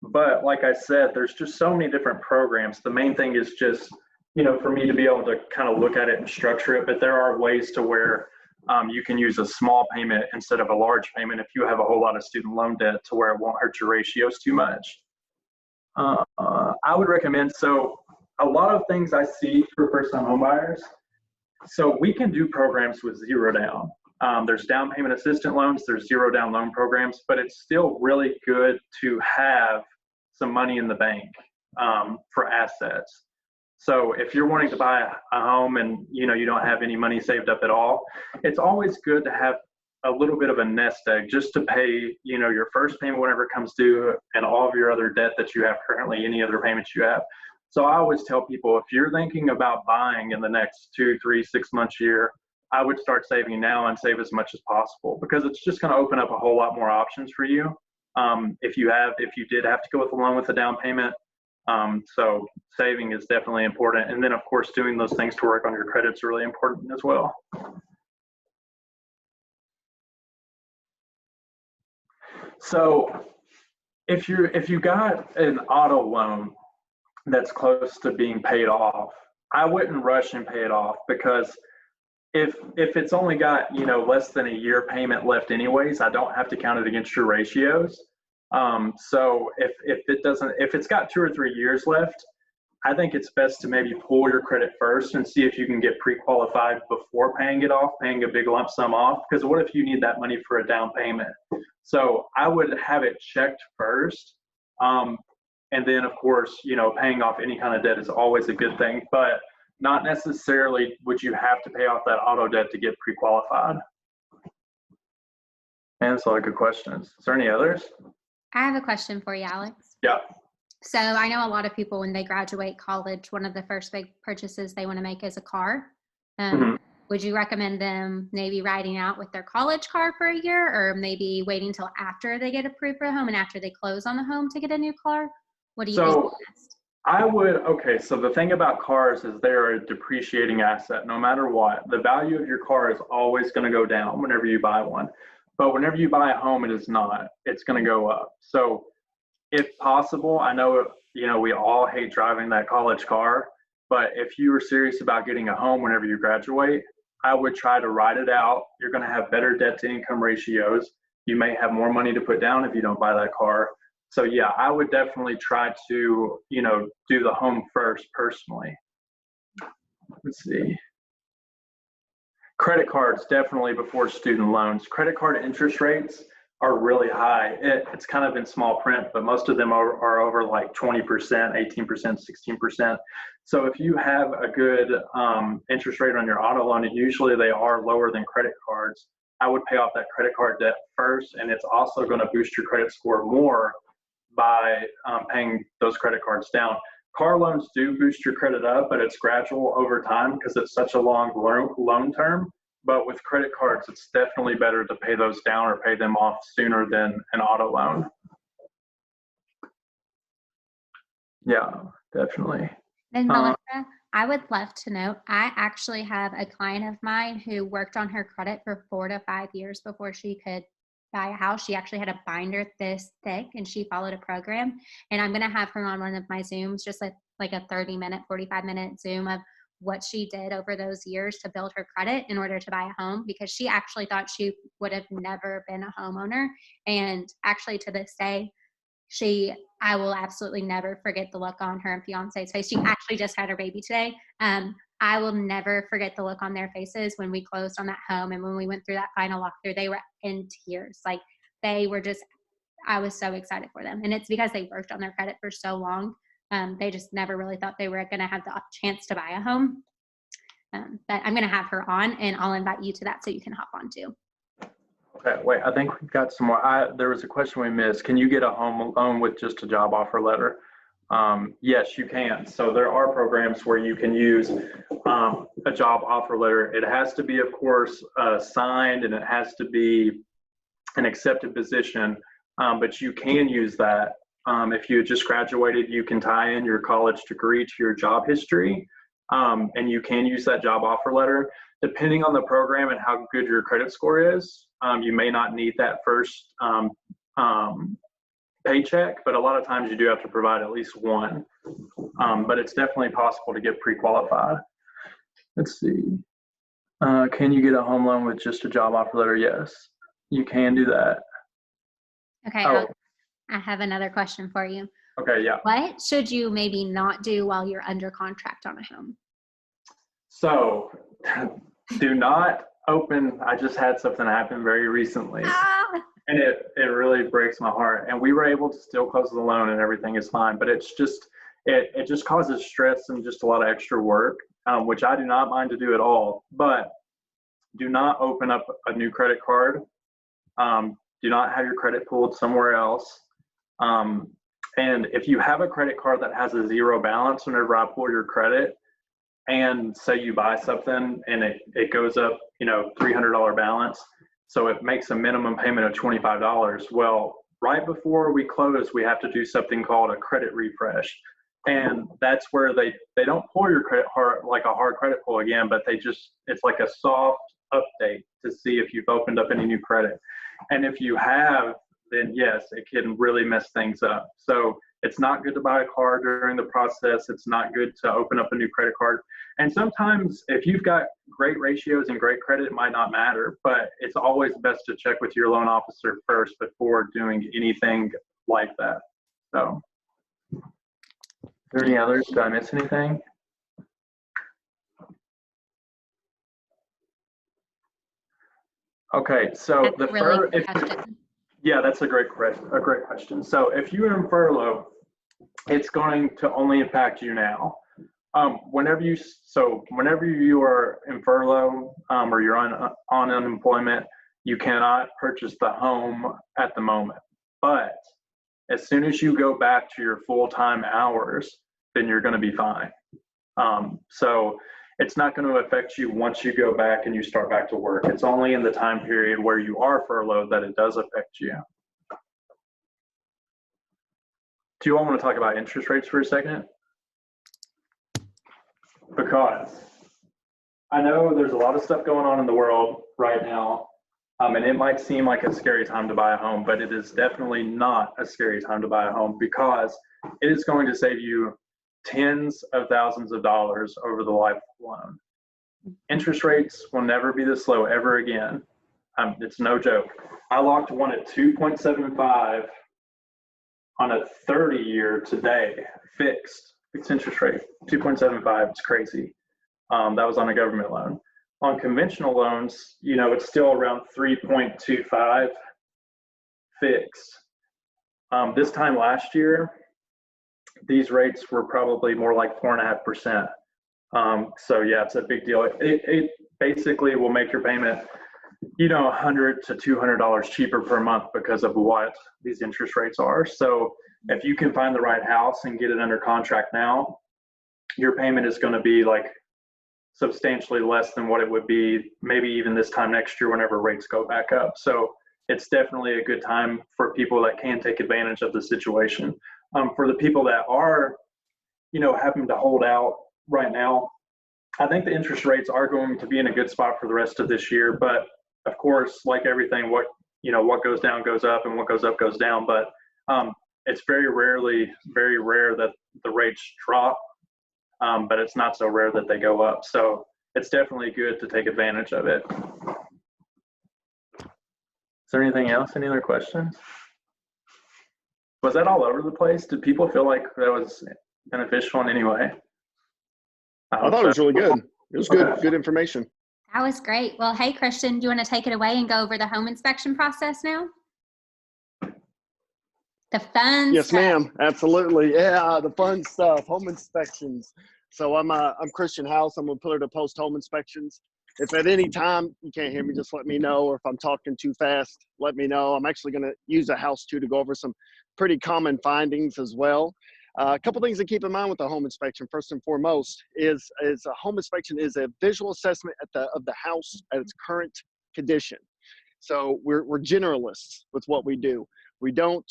But like I said, there's just so many different programs. The main thing is just, for me to be able to kind of look at it and structure it, but there are ways to where you can use a small payment instead of a large payment if you have a whole lot of student loan debt to where it won't hurt your ratios too much. I would recommend, so a lot of things I see for first-time home buyers, so we can do programs with zero down. There's down payment assistant loans, there's zero down loan programs, but it's still really good to have some money in the bank for assets. So if you're wanting to buy a home and you don't have any money saved up at all, it's always good to have a little bit of a nest egg just to pay your first payment whenever it comes due and all of your other debt that you have currently, any other payments you have. So I always tell people, if you're thinking about buying in the next 2, 3, 6 months, year, I would start saving now and save as much as possible because it's just going to open up a whole lot more options for you. If you did have to go with a loan with a down payment. So saving is definitely important. And then of course, doing those things to work on your credit is really important as well. So if you got an auto loan that's close to being paid off, I wouldn't rush and pay it off because if it's only got less than a year payment left anyways, I don't have to count it against your ratios. So if it's got 2 or 3 years left, I think it's best to maybe pull your credit first and see if you can get pre-qualified before paying it off, paying a big lump sum off, because what if you need that money for a down payment? So I would have it checked first. And then of course, paying off any kind of debt is always a good thing, but not necessarily would you have to pay off that auto debt to get pre-qualified. And that's a lot of good questions. Is there any others? I have a question for you, Alex. Yeah. So I know a lot of people when they graduate college, one of the first big purchases they want to make is a car. Would you recommend them maybe riding out with their college car for a year, or maybe waiting until after they get approved for a home and after they close on the home to get a new car? What do you think is best? Okay, so the thing about cars is they're a depreciating asset no matter what. The value of your car is always going to go down whenever you buy one. But whenever you buy a home, it is not. It's going to go up. So if possible, I know, we all hate driving that college car, but if you were serious about getting a home whenever you graduate, I would try to ride it out. You're going to have better debt to income ratios. You may have more money to put down if you don't buy that car. So yeah, I would definitely try to, do the home first personally. Let's see. Credit cards, definitely before student loans. Credit card interest rates are really high. It's kind of in small print, but most of them are over like 20%, 18%, 16%. So if you have a good interest rate on your auto loan, and usually they are lower than credit cards, I would pay off that credit card debt first, and it's also going to boost your credit score more by paying those credit cards down. Car loans do boost your credit up, but it's gradual over time because it's such a long loan term. But with credit cards, it's definitely better to pay those down or pay them off sooner than an auto loan. Yeah, definitely. And Melissa, I would love to know, I actually have a client of mine who worked on her credit for 4 to 5 years before she could buy a house. She actually had a binder this thick and she followed a program. And I'm going to have her on one of my Zooms, just like a 30-minute, 45-minute Zoom of what she did over those years to build her credit in order to buy a home, because she actually thought she would have never been a homeowner. And actually to this day, I will absolutely never forget the look on her and fiance's face. She actually just had her baby today. I will never forget the look on their faces when we closed on that home. And when we went through that final walkthrough, they were in tears. Like they were just, I was so excited for them. And it's because they worked on their credit for so long. They just never really thought they were going to have the chance to buy a home. But I'm going to have her on and I'll invite you to that so you can hop on too. Okay, wait, I think we've got some more. There was a question we missed. Can you get a home loan with just a job offer letter? Yes, you can. So there are programs where you can use a job offer letter. It has to be, of course, signed, and it has to be an accepted position, but you can use that. If you just graduated, you can tie in your college degree to your job history, and you can use that job offer letter. Depending on the program and how good your credit score is, you may not need that first paycheck, but a lot of times you do have to provide at least one. But it's definitely possible to get pre-qualified. Let's see. Can you get a home loan with just a job offer letter? Yes, you can do that. Okay, I have another question for you. Okay, yeah. What should you maybe not do while you're under contract on a home? So do not open. I just had something happen very recently. And it really breaks my heart. And we were able to still close the loan and everything is fine. But it's just, it just causes stress and just a lot of extra work, which I do not mind to do at all. But do not open up a new credit card. Do not have your credit pulled somewhere else. And if you have a credit card that has a zero balance, whenever I pull your credit, and say you buy something and it goes up, $300 balance, so it makes a minimum payment of $25. Well, right before we close, we have to do something called a credit refresh. And that's where they don't pull your credit hard, like a hard credit pull again, but it's like a soft update to see if you've opened up any new credit. And if you have, then yes, it can really mess things up. So it's not good to buy a car during the process. It's not good to open up a new credit card. And sometimes if you've got great ratios and great credit, it might not matter, but it's always best to check with your loan officer first before doing anything like that. So, are there any others? Did I miss anything? Okay, so yeah, that's a great question. So if you're in furlough, it's going to only impact you now. Whenever you are in furlough or you're on unemployment, you cannot purchase the home at the moment. But as soon as you go back to your full-time hours, then you're going to be fine. So it's not going to affect you once you go back and you start back to work. It's only in the time period where you are furloughed that it does affect you. Do you all want to talk about interest rates for a second? Because I know there's a lot of stuff going on in the world right now, and it might seem like a scary time to buy a home, but it is definitely not a scary time to buy a home, because it is going to save you tens of thousands of dollars over the life of the loan. Interest rates will never be this low ever again. It's no joke. I locked one at 2.75 on a 30-year today, fixed interest rate, 2.75. It's crazy. That was on a government loan. On conventional loans, it's still around 3.25. fix. This time last year, these rates were probably more like 4.5%. So yeah, it's a big deal. It basically will make your payment, $100 to $200 cheaper per month because of what these interest rates are. So if you can find the right house and get it under contract now, your payment is going to be like substantially less than what it would be maybe even this time next year whenever rates go back up. So it's definitely a good time for people that can take advantage of the situation. For the people that are, having to hold out right now, I think the interest rates are going to be in a good spot for the rest of this year. But of course, like everything, what goes down goes up, and what goes up goes down. But it's very rare that the rates drop, but it's not so rare that they go up. So it's definitely good to take advantage of it. Is there anything else? Any other questions? Was that all over the place? Did people feel like that was beneficial in any way? I thought it was really good. It was good, good information. That was great. Well, hey, Christion, do you want to take it away and go over the home inspection process now? The fun Yes, stuff. ma'am. Absolutely. Yeah, the fun stuff, home inspections. So I'm Christion House. I'm a pillar to post home inspections. If at any time you can't hear me, just let me know. Or if I'm talking too fast, let me know. I'm actually going to use a house too to go over some pretty common findings as well. A couple things to keep in mind with a home inspection. First and foremost is a home inspection is a visual assessment of the house at its current condition. So we're generalists with what we do. We don't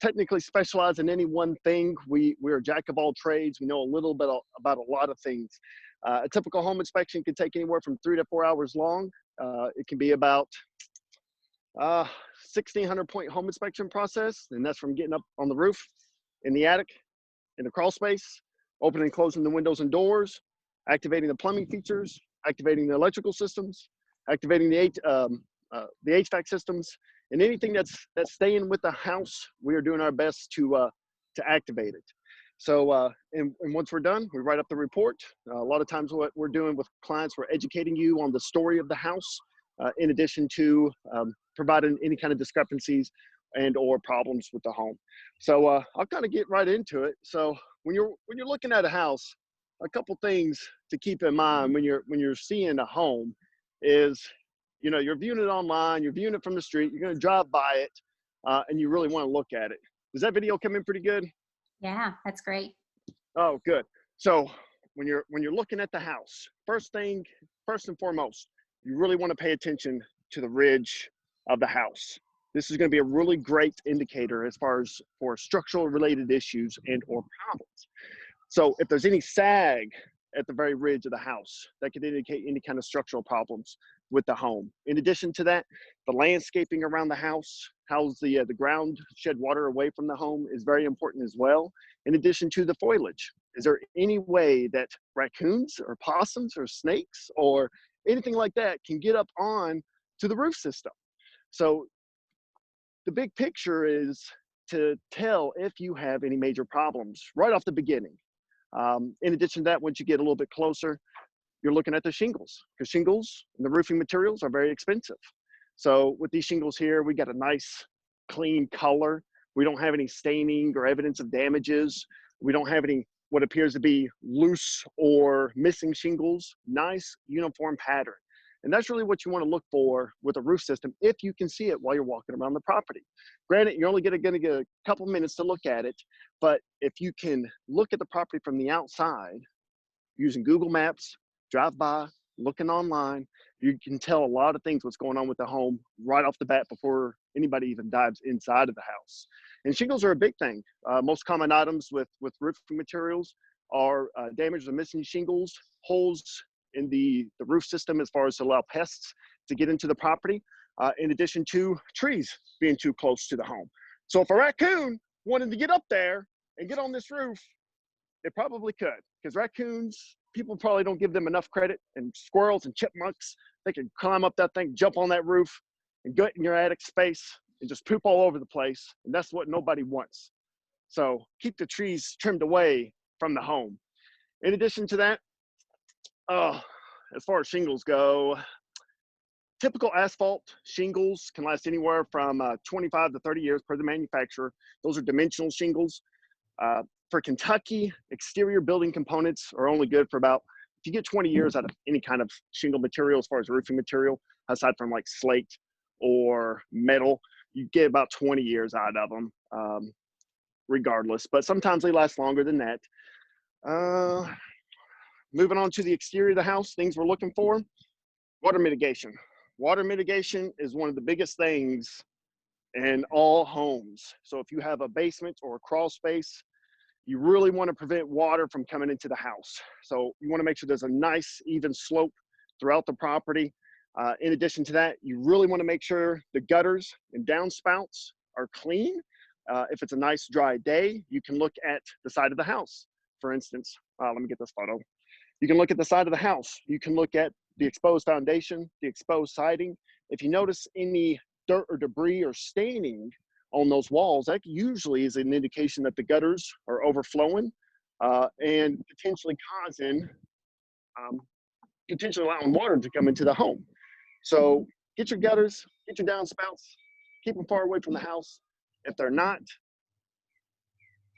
technically specialize in any one thing. We're a jack of all trades. We know a little bit about a lot of things. A typical home inspection can take anywhere from 3 to 4 hours long. It can be about 1,600 point home inspection process, and that's from getting up on the roof, in the attic, in the crawl space, opening and closing the windows and doors, activating the plumbing features, activating the electrical systems, activating the HVAC systems, and anything that's staying with the house. We are doing our best to activate it. So, and once we're done, we write up the report. A lot of times what we're doing with clients, we're educating you on the story of the house, in addition to providing any kind of discrepancies and or problems with the home. So I'll kind of get right into it. So when you're looking at a house, a couple things to keep in mind when you're seeing a home is, you're viewing it online, you're viewing it from the street, you're going to drive by it, and you really want to look at it. Does that video come in pretty good? Yeah, that's great. Oh, good. So when you're looking at the house, first and foremost, you really want to pay attention to the ridge of the house. This is going to be a really great indicator as far as for structural related issues and or problems. So if there's any sag at the very ridge of the house, that could indicate any kind of structural problems with the home. In addition to that, the landscaping around the house, how's the ground shed water away from the home is very important as well. In addition to the foliage, is there any way that raccoons or possums or snakes or anything like that can get up on to the roof system? So the big picture is to tell if you have any major problems right off the beginning. In addition to that, once you get a little bit closer, you're looking at the shingles, because shingles and the roofing materials are very expensive. So with these shingles here, we got a nice clean color. We don't have any staining or evidence of damages. We don't have any what appears to be loose or missing shingles. Nice uniform pattern. And that's really what you want to look for with a roof system if you can see it while you're walking around the property. Granted, you're only going to get a couple minutes to look at it, but if you can look at the property from the outside using Google Maps, drive by, looking online, you can tell a lot of things what's going on with the home right off the bat before anybody even dives inside of the house. And shingles are a big thing. Most common items with roofing materials are damaged or missing shingles, holes in the roof system as far as to allow pests to get into the property, in addition to trees being too close to the home. So if a raccoon wanted to get up there and get on this roof, it probably could, because raccoons, people probably don't give them enough credit, and squirrels and chipmunks, they can climb up that thing, jump on that roof, and get in your attic space and just poop all over the place, and that's what nobody wants. So keep the trees trimmed away from the home. In addition to that, as far as shingles go, Typical asphalt shingles can last anywhere from 25 to 30 years per the manufacturer. Those are dimensional shingles. For Kentucky, exterior building components are only good for about, if you get 20 years out of any kind of shingle material as far as roofing material, aside from like slate or metal, you get about 20 years out of them, regardless. But sometimes they last longer than that. Moving on to the exterior of the house, things we're looking for, water mitigation. Water mitigation is one of the biggest things in all homes. So if you have a basement or a crawl space, you really want to prevent water from coming into the house. So you want to make sure there's a nice even slope throughout the property. In addition to that, you really want to make sure the gutters and downspouts are clean. If it's a nice dry day, you can look at the side of the house. For instance, let me get this photo. You can look at the side of the house. You can look at the exposed foundation, the exposed siding. If you notice any dirt or debris or staining on those walls, that usually is an indication that the gutters are overflowing and potentially allowing water to come into the home. So get your gutters, get your downspouts, keep them far away from the house. If they're not,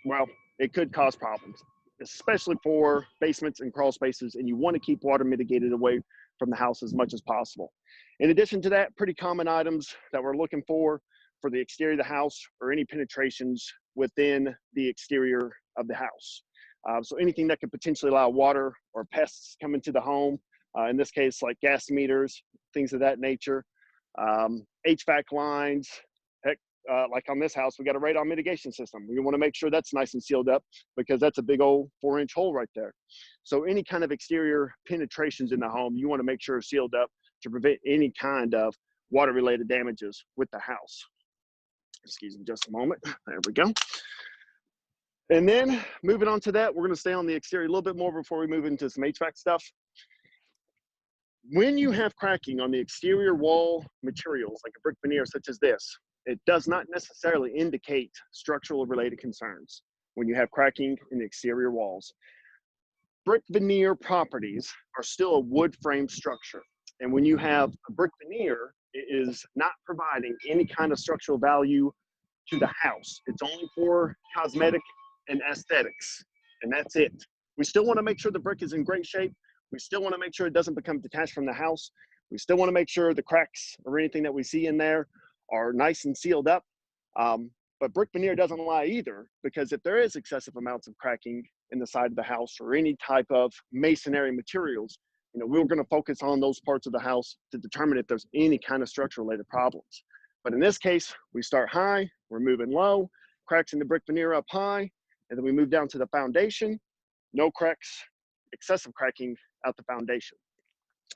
well, it could cause problems, especially for basements and crawl spaces, and you want to keep water mitigated away from the house as much as possible. In addition to that, pretty common items that we're looking for the exterior of the house or any penetrations within the exterior of the house. So anything that could potentially allow water or pests come into the home, in this case, like gas meters, things of that nature, HVAC lines, heck, like on this house, we got a radon mitigation system. We want to make sure that's nice and sealed up because that's a big old 4-inch hole right there. So any kind of exterior penetrations in the home, you want to make sure are sealed up to prevent any kind of water-related damages with the house. Excuse me just a moment. There we go. And then moving on to that, we're going to stay on the exterior a little bit more before we move into some HVAC stuff. When you have cracking on the exterior wall materials, like a brick veneer such as this, it does not necessarily indicate structural related concerns when you have cracking in the exterior walls. Brick veneer properties are still a wood frame structure. And when you have a brick veneer, it is not providing any kind of structural value to the house. It's only for cosmetic and aesthetics, and that's it. We still want to make sure the brick is in great shape. We still want to make sure it doesn't become detached from the house. We still want to make sure the cracks or anything that we see in there are nice and sealed up. But brick veneer doesn't lie either, because if there is excessive amounts of cracking in the side of the house or any type of masonry materials, you know, we're going to focus on those parts of the house to determine if there's any kind of structure related problems. But in this case, we start high, we're moving low, cracks in the brick veneer up high, and then we move down to the foundation, no cracks, excessive cracking out the foundation.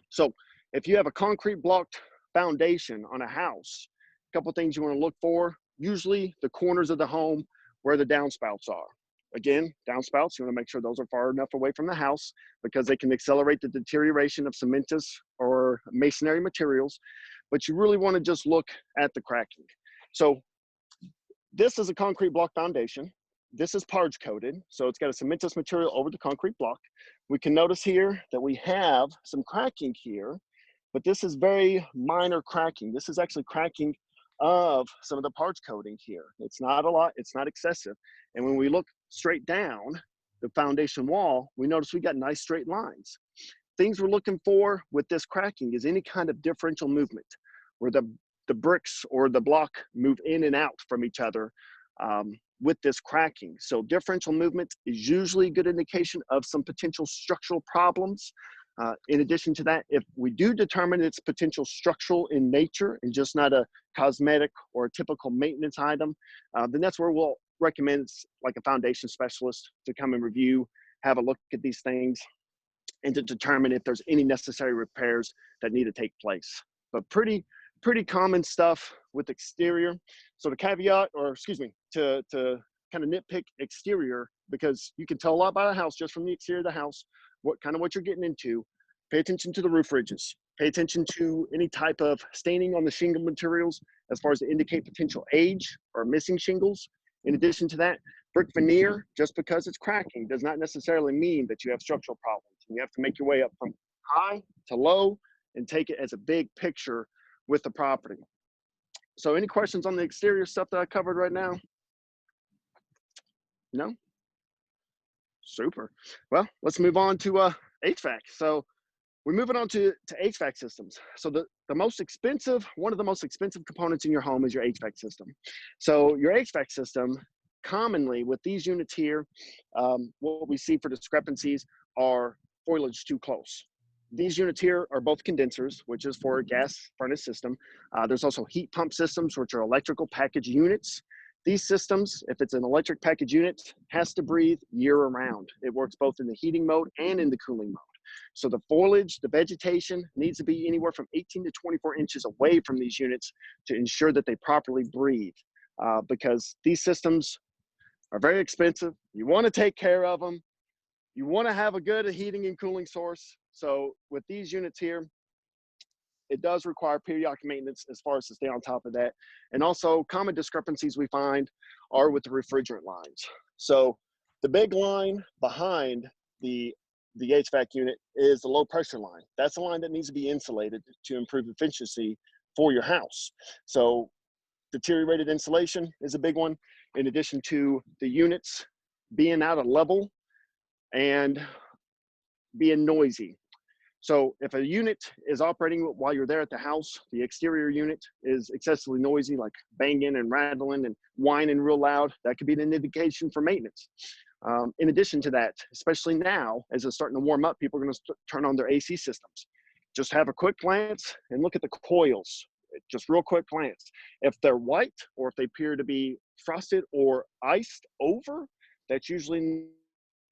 So if you have a concrete blocked foundation on a house, a couple of things you want to look for, usually the corners of the home where the downspouts are. Again, downspouts, you want to make sure those are far enough away from the house because they can accelerate the deterioration of cementous or masonry materials, but you really want to just look at the cracking. So this is a concrete block foundation. This is parge coated, so it's got a cementous material over the concrete block. We can notice here that we have some cracking here, but this is very minor cracking. This is actually cracking of some of the parge coating here. It's not a lot, it's not excessive. And when we look straight down the foundation wall, we notice we got nice straight lines. Things we're looking for with this cracking is any kind of differential movement where the bricks or the block move in and out from each other with this cracking. So differential movement is usually a good indication of some potential structural problems. In addition to that, if we do determine it's potential structural in nature and just not a cosmetic or a typical maintenance item, then that's where we'll recommend like a foundation specialist to come and review, have a look at these things, and to determine if there's any necessary repairs that need to take place. But pretty common stuff with exterior. So to caveat, or excuse me, to kind of nitpick exterior, because you can tell a lot about a house just from the exterior of the house, what you're getting into. Pay attention to the roof ridges. Pay attention to any type of staining on the shingle materials as far as to indicate potential age or missing shingles. In addition to that, brick veneer, just because it's cracking, does not necessarily mean that you have structural problems. You have to make your way up from high to low and take it as a big picture with the property. So any questions on the exterior stuff that I covered right now? No? Super. Well, let's move on to HVAC. So we're moving on to HVAC systems. So the most expensive, one of the most expensive components in your home is your HVAC system. So your HVAC system, commonly with these units here, what we see for discrepancies are foliage too close. These units here are both condensers, which is for a gas furnace system. There's also heat pump systems, which are electrical package units. These systems, if it's an electric package unit, has to breathe year round. It works both in the heating mode and in the cooling mode. So the foliage, the vegetation needs to be anywhere from 18 to 24 inches away from these units to ensure that they properly breathe, because these systems are very expensive. You want to take care of them. You want to have a good heating and cooling source. So with these units here, it does require periodic maintenance as far as to stay on top of that. And also common discrepancies we find are with the refrigerant lines. So the big line behind the HVAC unit is the low pressure line. That's the line that needs to be insulated to improve efficiency for your house. So deteriorated insulation is a big one, in addition to the units being out of level and being noisy. So if a unit is operating while you're there at the house, the exterior unit is excessively noisy, like banging and rattling and whining real loud, that could be an indication for maintenance. In addition to that, especially now, as it's starting to warm up, people are going to turn on their AC systems. Just have a quick glance and look at the coils, just real quick glance. If they're white or if they appear to be frosted or iced over, that's usually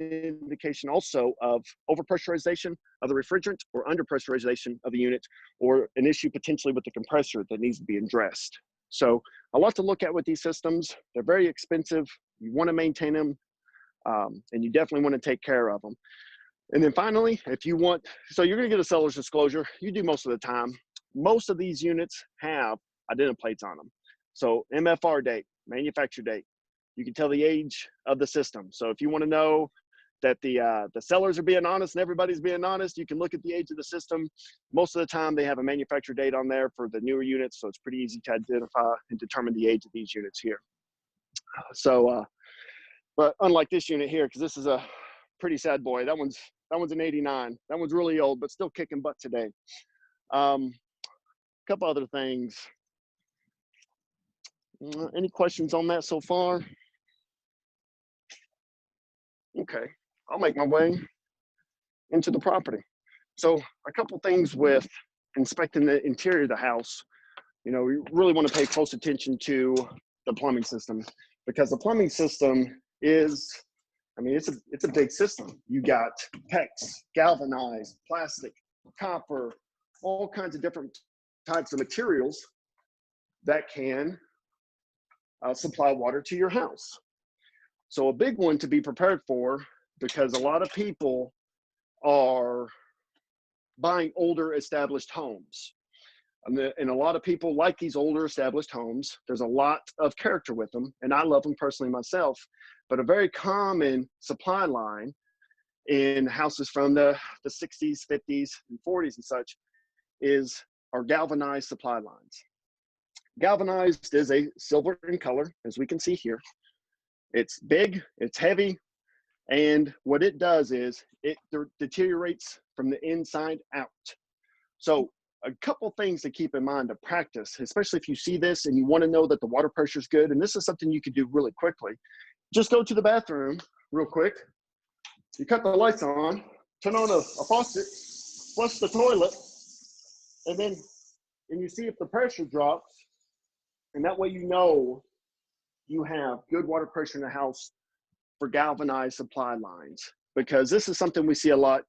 an indication also of overpressurization of the refrigerant or underpressurization of the unit, or an issue potentially with the compressor that needs to be addressed. So a lot to look at with these systems. They're very expensive. You want to maintain them, and you definitely want to take care of them. And then finally, if you want, so you're going to get a seller's disclosure. You do most of the time. Most of these units have identity plates on them. So MFR date, manufacture date. You can tell the age of the system. So if you want to know that the sellers are being honest and everybody's being honest, you can look at the age of the system. Most of the time they have a manufacture date on there for the newer units, so it's pretty easy to identify and determine the age of these units here. So, but unlike this unit here, because this is a pretty sad boy, that one's an 89. That one's really old, but still kicking butt today. Couple other things. Any questions on that so far? Okay, I'll make my way into the property. So a couple things with inspecting the interior of the house. You know, we really want to pay close attention to the plumbing system, because the plumbing system is, I mean, it's a big system. You got PEX, galvanized, plastic, copper, all kinds of different types of materials that can supply water to your house. So a big one to be prepared for, because a lot of people are buying older established homes. And a lot of people like these older established homes. There's a lot of character with them, and I love them personally myself. But a very common supply line in houses from the 60s, 50s, and 40s and such are galvanized supply lines. Galvanized is a silver in color, as we can see here. It's big, it's heavy, and what it does is it deteriorates from the inside out. So a couple things to keep in mind to practice, especially if you see this and you want to know that the water pressure is good, and this is something you could do really quickly. Just go to the bathroom real quick. You cut the lights on, turn on a faucet, flush the toilet, and you see if the pressure drops, and that way you know you have good water pressure in the house for galvanized supply lines, because this is something we see a lot.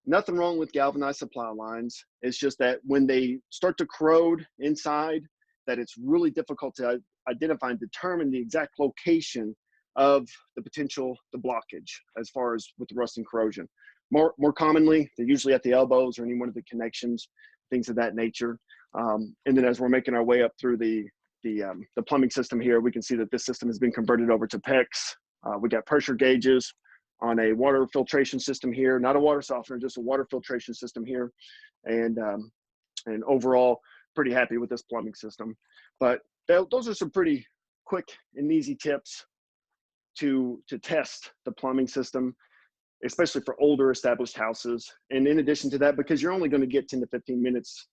Nothing wrong with galvanized supply lines. It's just that when they start to corrode inside, that it's really difficult to identify and determine the exact location of the blockage as far as with the rust and corrosion. More commonly, they're usually at the elbows or any one of the connections, things of that nature. And then as we're making our way up through the plumbing system here, we can see that this system has been converted over to PEX. We got pressure gauges on a water filtration system here, not a water softener, just a water filtration system here. And And overall, pretty happy with this plumbing system. But those are some pretty quick and easy tips to test the plumbing system, especially for older established houses. And in addition to that, because you're only going to get 10 to 15 minutes,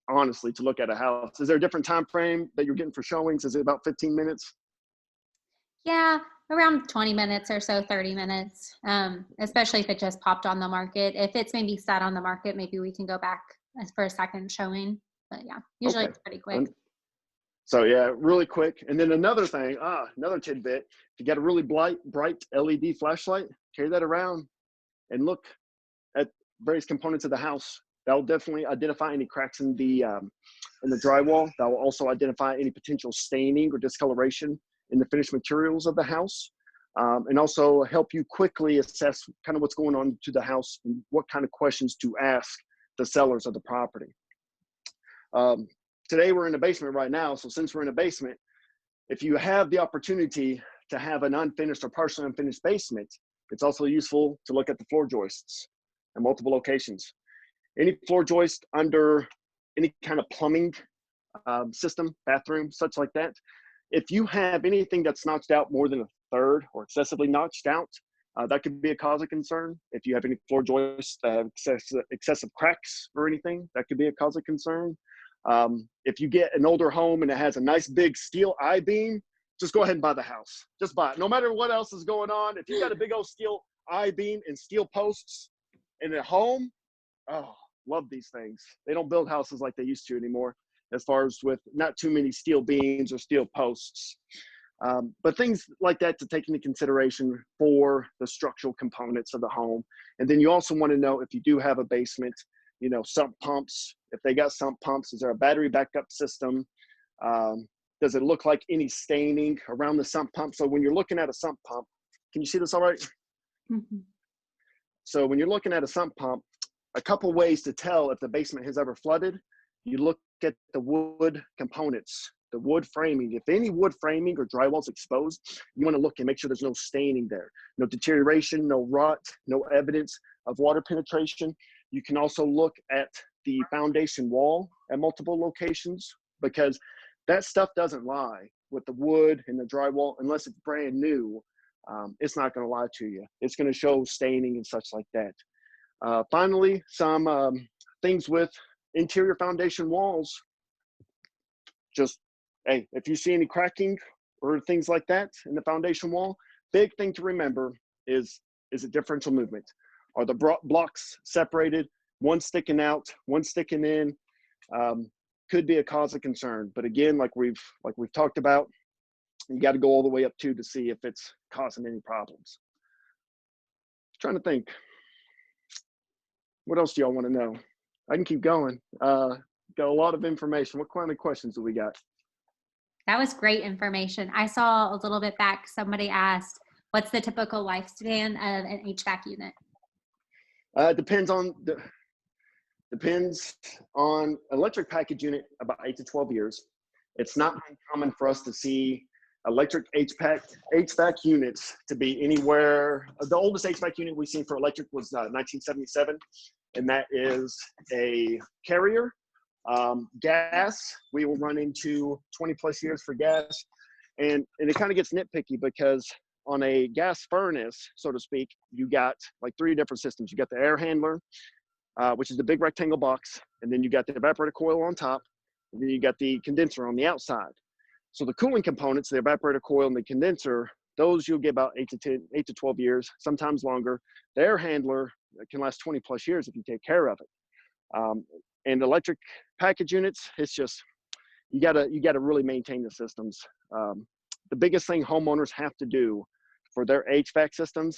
honestly, to look at a house. Is there a different time frame that you're getting for showings? Is it about 15 minutes? Yeah, around 20 minutes or so, 30 minutes, especially if it just popped on the market. If it's maybe sat on the market, maybe we can go back for a second showing. But yeah, usually it's pretty quick. So yeah, really quick. And then another thing, another tidbit, if you got a really bright LED flashlight, carry that around and look at various components of the house. That will definitely identify any cracks in the drywall. That will also identify any potential staining or discoloration in the finished materials of the house, and also help you quickly assess kind of what's going on to the house and what kind of questions to ask the sellers of the property. Today we're in the basement right now, so since we're in a basement, if you have the opportunity to have an unfinished or partially unfinished basement, it's also useful to look at the floor joists in multiple locations. Any floor joist under any kind of plumbing system, bathroom, such like that, if you have anything that's notched out more than a third or excessively notched out, that could be a cause of concern. If you have any floor joists that have excessive cracks or anything, that could be a cause of concern. If you get an older home and it has a nice big steel I-beam, just go ahead and buy the house. Just buy it. No matter what else is going on, if you got a big old steel I-beam and steel posts in a home, oh, love these things. They don't build houses like they used to anymore, as far as with not too many steel beams or steel posts. But things like that to take into consideration for the structural components of the home. And then you also want to know, if you do have a basement, you know, sump pumps. If they got sump pumps, is there a battery backup system? Does it look like any staining around the sump pump? So when you're looking at a sump pump, can you see this all right? Mm-hmm. So when you're looking at a sump pump, a couple ways to tell if the basement has ever flooded. You look at the wood components, the wood framing. If any wood framing or drywall is exposed, you want to look and make sure there's no staining there, no deterioration, no rot, no evidence of water penetration. You can also look at the foundation wall at multiple locations, because that stuff doesn't lie with the wood and the drywall unless it's brand new. It's not going to lie to you. It's going to show staining and such like that. Finally, some things with interior foundation walls. Just, hey, if you see any cracking or things like that in the foundation wall, big thing to remember is it differential movement? Are the blocks separated, one sticking out, one sticking in? Could be a cause of concern. But again, like we've talked about, you got to go all the way up to see if it's causing any problems. Trying to think. What else do y'all want to know? I can keep going. Got a lot of information. What kind of questions do we got? That was great information. I saw a little bit back, somebody asked, what's the typical lifespan of an HVAC unit? Depends on electric package unit, about 8 to 12 years. It's not uncommon for us to see electric HVAC units to be anywhere. The oldest HVAC unit we've seen for electric was 1977, and that is a Carrier. Gas, we will run into 20 plus years for gas, and it kind of gets nitpicky, because on a gas furnace, so to speak, you got like 3 different systems. You got the air handler, which is the big rectangle box, and then you got the evaporator coil on top, and then you got the condenser on the outside. So the cooling components, the evaporator coil and the condenser, those you'll get about 8 to 12 years, sometimes longer. The air handler can last 20 plus years if you take care of it. And electric package units, it's just, you gotta really maintain the systems. The biggest thing homeowners have to do for their HVAC systems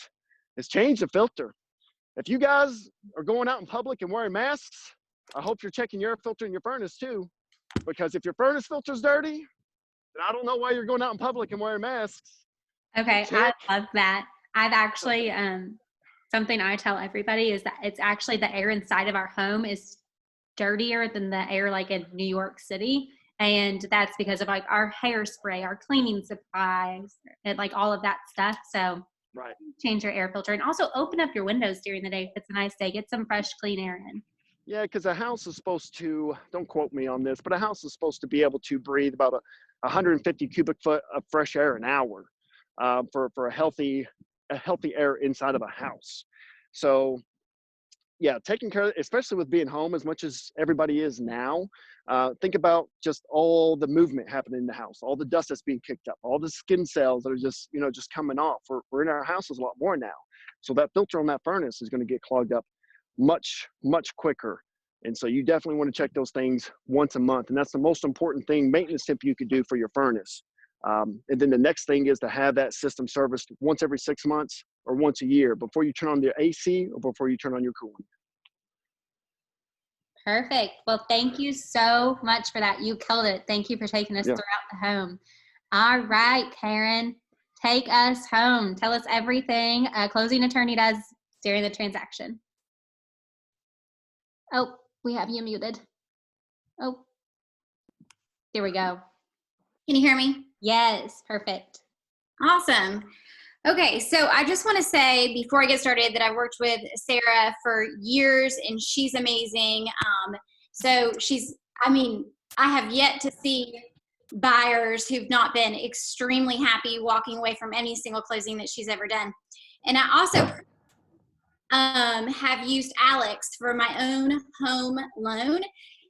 is change the filter. If you guys are going out in public and wearing masks, I hope you're checking your air filter in your furnace too, because if your furnace filter's dirty, then I don't know why you're going out in public and wearing masks. Okay, I love that. I've actually, something I tell everybody is that it's actually the air inside of our home is dirtier than the air like in New York City. And that's because of like our hairspray, our cleaning supplies, and like all of that stuff. So right, change your air filter, and also open up your windows during the day if it's a nice day. Get some fresh, clean air in. Yeah, because a house is supposed to, don't quote me on this, but a house is supposed to be able to breathe about 150 cubic foot of fresh air an hour for a healthy air inside of a house. So yeah, taking care of, especially with being home as much as everybody is now, think about just all the movement happening in the house, all the dust that's being kicked up, all the skin cells that are just, just coming off. We're in our houses a lot more now. So that filter on that furnace is going to get clogged up much, much quicker. And so you definitely want to check those things once a month. And that's the most important thing, maintenance tip you could do for your furnace. And then the next thing is to have that system serviced once every 6 months or once a year before you turn on the AC or before you turn on your cooling. Perfect. Well, thank you so much for that. You killed it. Thank you for taking us throughout the home. All right, Karen, take us home. Tell us everything a closing attorney does during the transaction. Oh, we have you muted. Oh, there we go. Can you hear me? Yes, perfect. Awesome. Okay, so I just want to say before I get started that I've worked with Sarah for years and she's amazing. So I have yet to see buyers who've not been extremely happy walking away from any single closing that she's ever done. And I also have used Alex for my own home loan.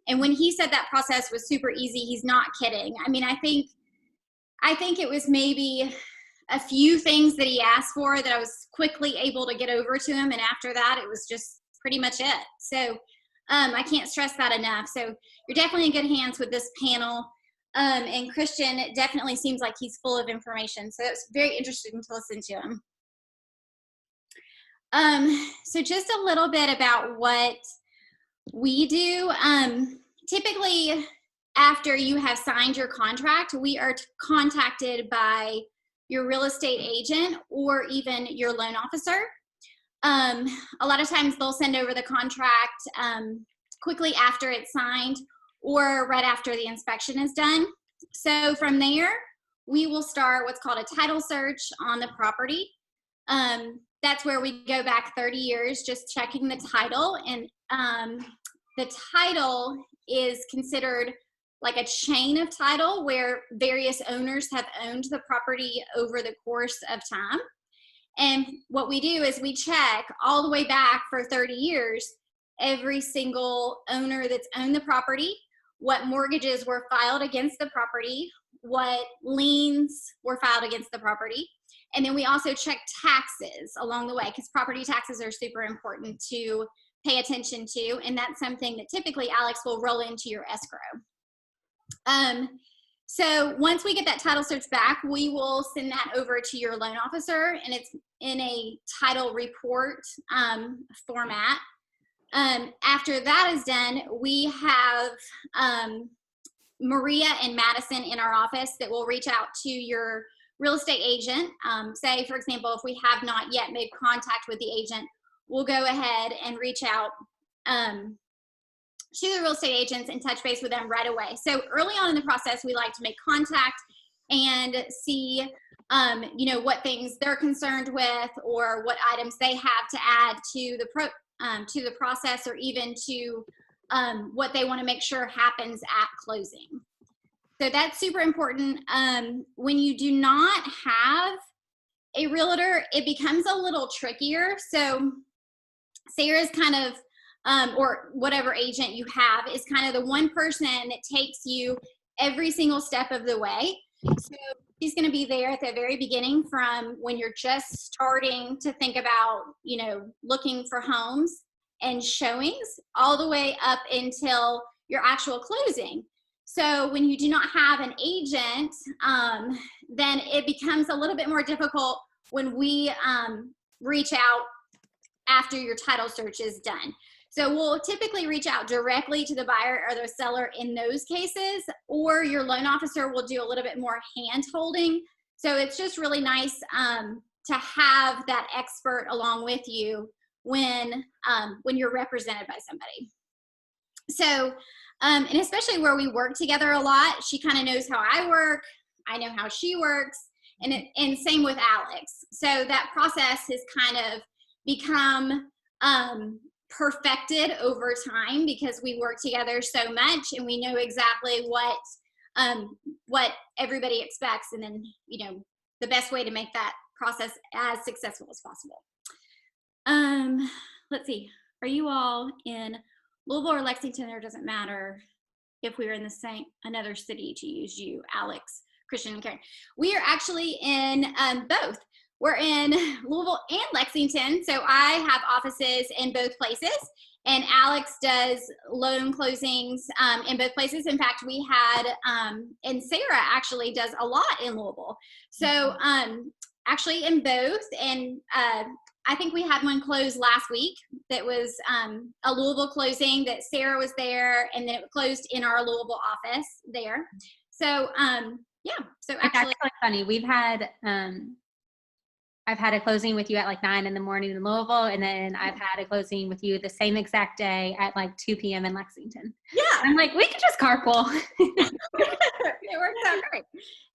And when he said that process was super easy, he's not kidding. I mean, I think it was maybe a few things that he asked for that I was quickly able to get over to him. And after that, it was just pretty much it. So I can't stress that enough. So you're definitely in good hands with this panel. And Christion definitely seems like he's full of information. So it's very interesting to listen to him. So just a little bit about what we do. Typically, after you have signed your contract, we are contacted by your real estate agent or even your loan officer. A lot of times they'll send over the contract quickly after it's signed or right after the inspection is done. So from there, we will start what's called a title search on the property. That's where we go back 30 years, just checking the title. And the title is considered like a chain of title where various owners have owned the property over the course of time. And what we do is we check all the way back for 30 years, every single owner that's owned the property, what mortgages were filed against the property, what liens were filed against the property. And then we also check taxes along the way because property taxes are super important to pay attention to. And that's something that typically Alex will roll into your escrow. So once we get that title search back, we will send that over to your loan officer and it's in a title report format. After that is done, we have Maria and Madison in our office that will reach out to your real estate agent. Say, for example, if we have not yet made contact with the agent, we'll go ahead and reach out to the real estate agents and touch base with them right away. So early on in the process, we like to make contact and see, what things they're concerned with or what items they have to add to the process or even to what they want to make sure happens at closing. So that's super important. When you do not have a realtor, it becomes a little trickier. So Sarah's kind of or whatever agent you have is kind of the one person that takes you every single step of the way. So she's going to be there at the very beginning from when you're just starting to think about, looking for homes and showings all the way up until your actual closing. So when you do not have an agent, then it becomes a little bit more difficult when we reach out after your title search is done. So we'll typically reach out directly to the buyer or the seller in those cases, or your loan officer will do a little bit more hand holding. So it's just really nice to have that expert along with you when you're represented by somebody. So, and especially where we work together a lot, she kind of knows how I work, I know how she works, and same with Alex. So that process has kind of become perfected over time because we work together so much and we know exactly what everybody expects, and then, you know, the best way to make that process as successful as possible. Let's see. Are you all in Louisville or Lexington, or does it matter if we were in the same another city to use you, Alex, Christian, and Karen? We are actually in both. We're in Louisville and Lexington, so I have offices in both places, and Alex does loan closings in both places. In fact, we had, and Sarah actually does a lot in Louisville. So actually in both, and I think we had one close last week that was a Louisville closing that Sarah was there, and then it closed in our Louisville office there. So yeah, so actually it's funny. We've had I've had a closing with you at like 9 in the morning in Louisville, and then I've had a closing with you the same exact day at like 2 p.m. in Lexington. Yeah. I'm like, we could just carpool. It works out great.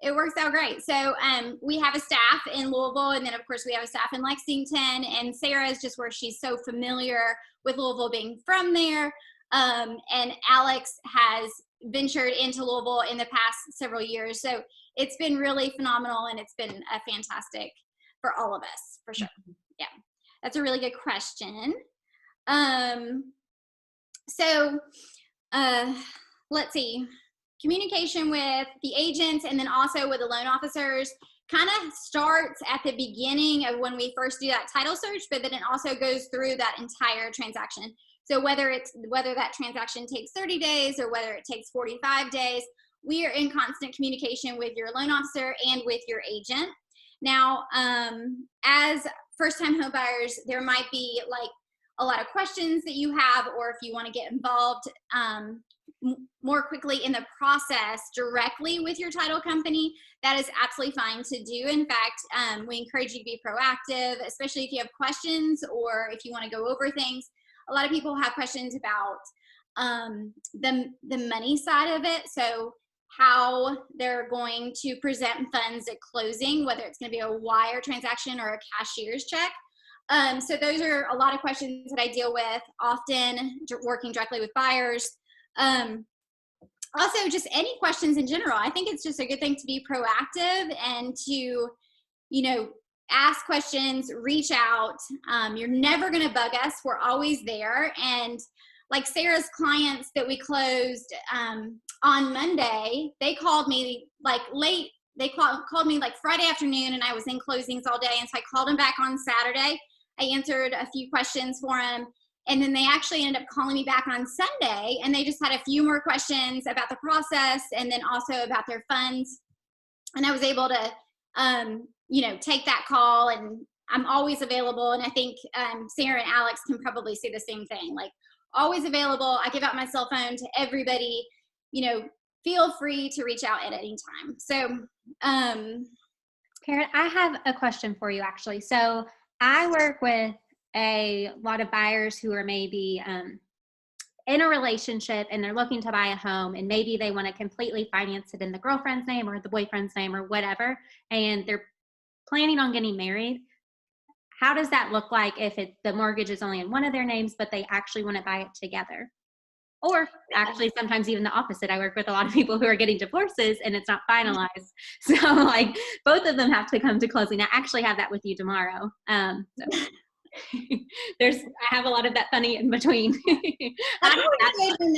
It works out great. So we have a staff in Louisville, and then of course we have a staff in Lexington, and Sarah is just where she's so familiar with Louisville, being from there. And Alex has ventured into Louisville in the past several years. So it's been really phenomenal, and it's been a fantastic for all of us, for sure. Yeah, that's a really good question. So let's see, communication with the agents and then also with the loan officers kind of starts at the beginning of when we first do that title search, but then it also goes through that entire transaction. So whether that transaction takes 30 days or whether it takes 45 days, we are in constant communication with your loan officer and with your agent. Now, as first-time home buyers, there might be like a lot of questions that you have, or if you want to get involved more quickly in the process directly with your title company, that is absolutely fine to do. In fact, we encourage you to be proactive, especially if you have questions or if you want to go over things. A lot of people have questions about the money side of it. So how they're going to present funds at closing, whether it's going to be a wire transaction or a cashier's check. So those are a lot of questions that I deal with often, working directly with buyers. Also, just any questions in general. I think it's just a good thing to be proactive and to, you know, ask questions, reach out. You're never going to bug us. We're always there. And like Sarah's clients that we closed on Monday, they called me like late. They called me like Friday afternoon, and I was in closings all day. And so I called them back on Saturday. I answered a few questions for them. And then they actually ended up calling me back on Sunday, and they just had a few more questions about the process and then also about their funds. And I was able to, you know, take that call, and I'm always available. And I think Sarah and Alex can probably say the same thing. Like, always available. I give out my cell phone to everybody. You know, feel free to reach out at any time. So, Karen, I have a question for you actually. So I work with a lot of buyers who are maybe in a relationship and they're looking to buy a home, and maybe they want to completely finance it in the girlfriend's name or the boyfriend's name or whatever, and they're planning on getting married. How does that look like if the mortgage is only in one of their names, but they actually want to buy it together? Or actually sometimes even the opposite. I work with a lot of people who are getting divorces and it's not finalized. So like both of them have to come to closing. I actually have that with you tomorrow. So I have a lot of that funny in between. That's always good when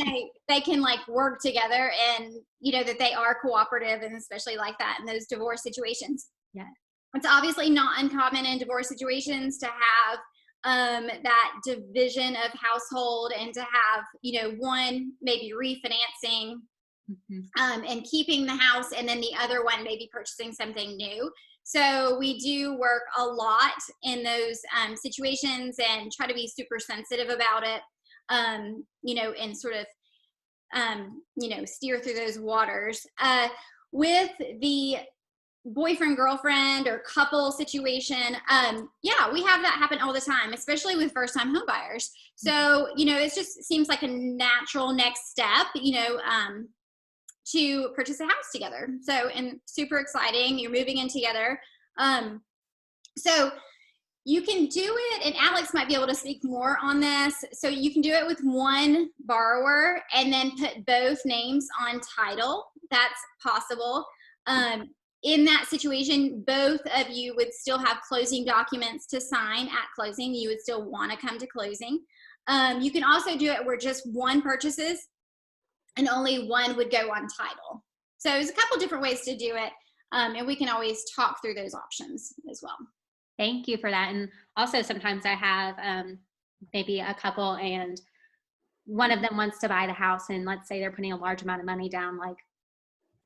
they can like work together, and you know that they are cooperative, and especially like that in those divorce situations. Yeah. It's obviously not uncommon in divorce situations to have that division of household, and to have, you know, one maybe refinancing and keeping the house, and then the other one maybe purchasing something new. So we do work a lot in those situations and try to be super sensitive about it, you know, and sort of, you know, steer through those waters. With the boyfriend, girlfriend, or couple situation, yeah, we have that happen all the time, especially with first-time home buyers. So, you know, it just seems like a natural next step, you know, to purchase a house together. So, and super exciting. You're moving in together. So You can do it, and Alex might be able to speak more on this. So you can do it with one borrower and then put both names on title. That's possible. In that situation, both of you would still have closing documents to sign at closing. You would still want to come to closing. You can also do it where just one purchases and only one would go on title. So there's a couple different ways to do it, and we can always talk through those options as well. Thank you for that. And also sometimes I have maybe a couple and one of them wants to buy the house, and let's say they're putting a large amount of money down, like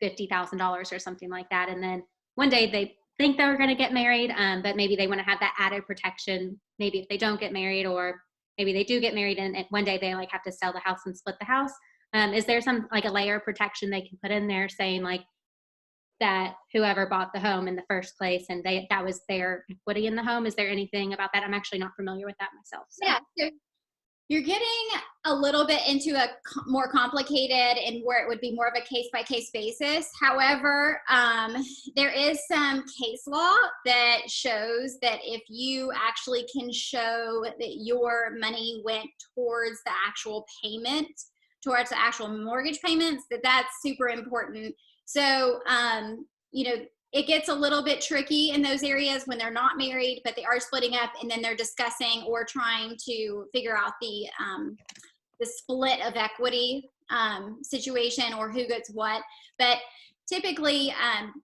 $50,000 or something like that. And then one day they think they're going to get married, but maybe they want to have that added protection. Maybe if they don't get married, or maybe they do get married and one day they like have to sell the house and split the house. Is there some like a layer of protection they can put in there saying like that whoever bought the home in the first place and that was their equity in the home? Is there anything about that? I'm actually not familiar with that myself. So. Yeah. So you're getting a little bit into a more complicated and where it would be more of a case-by-case basis. However, there is some case law that shows that if you actually can show that your money went towards the actual payment, towards the actual mortgage payments, that's super important. So, you know, it gets a little bit tricky in those areas when they're not married, but they are splitting up and then they're discussing or trying to figure out the split of equity situation or who gets what. But typically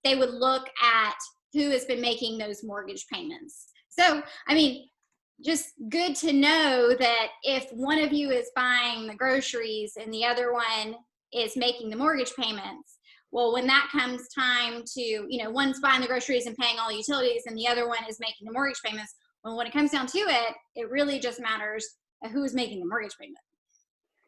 they would look at who has been making those mortgage payments. So, I mean, just good to know that if one of you is buying the groceries and the other one is making the mortgage payments, well, when that comes time to, you know, one's buying the groceries and paying all the utilities and the other one is making the mortgage payments, well, when it comes down to it, it really just matters who's making the mortgage payment.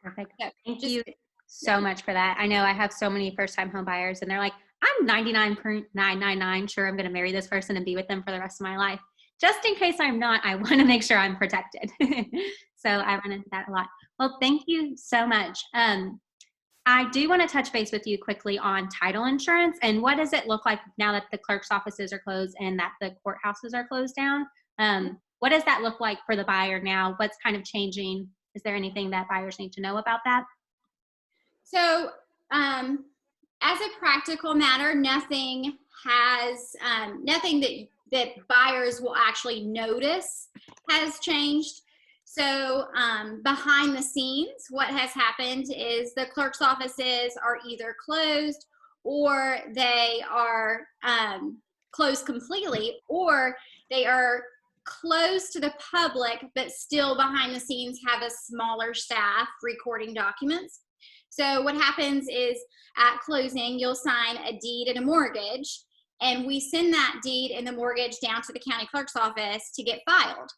Perfect. So thank you so much for that. I know I have so many first-time home buyers and they're like, I'm 99.999 sure I'm going to marry this person and be with them for the rest of my life. Just in case I'm not, I want to make sure I'm protected. So I run into that a lot. Well, thank you so much. I do want to touch base with you quickly on title insurance and what does it look like now that the clerk's offices are closed and that the courthouses are closed down? What does that look like for the buyer now? What's kind of changing? Is there anything that buyers need to know about that? So as a practical matter, nothing that buyers will actually notice has changed. So behind the scenes, what has happened is the clerk's offices are either closed or they are closed completely, or they are closed to the public, but still behind the scenes have a smaller staff recording documents. So what happens is at closing, you'll sign a deed and a mortgage, and we send that deed and the mortgage down to the county clerk's office to get filed.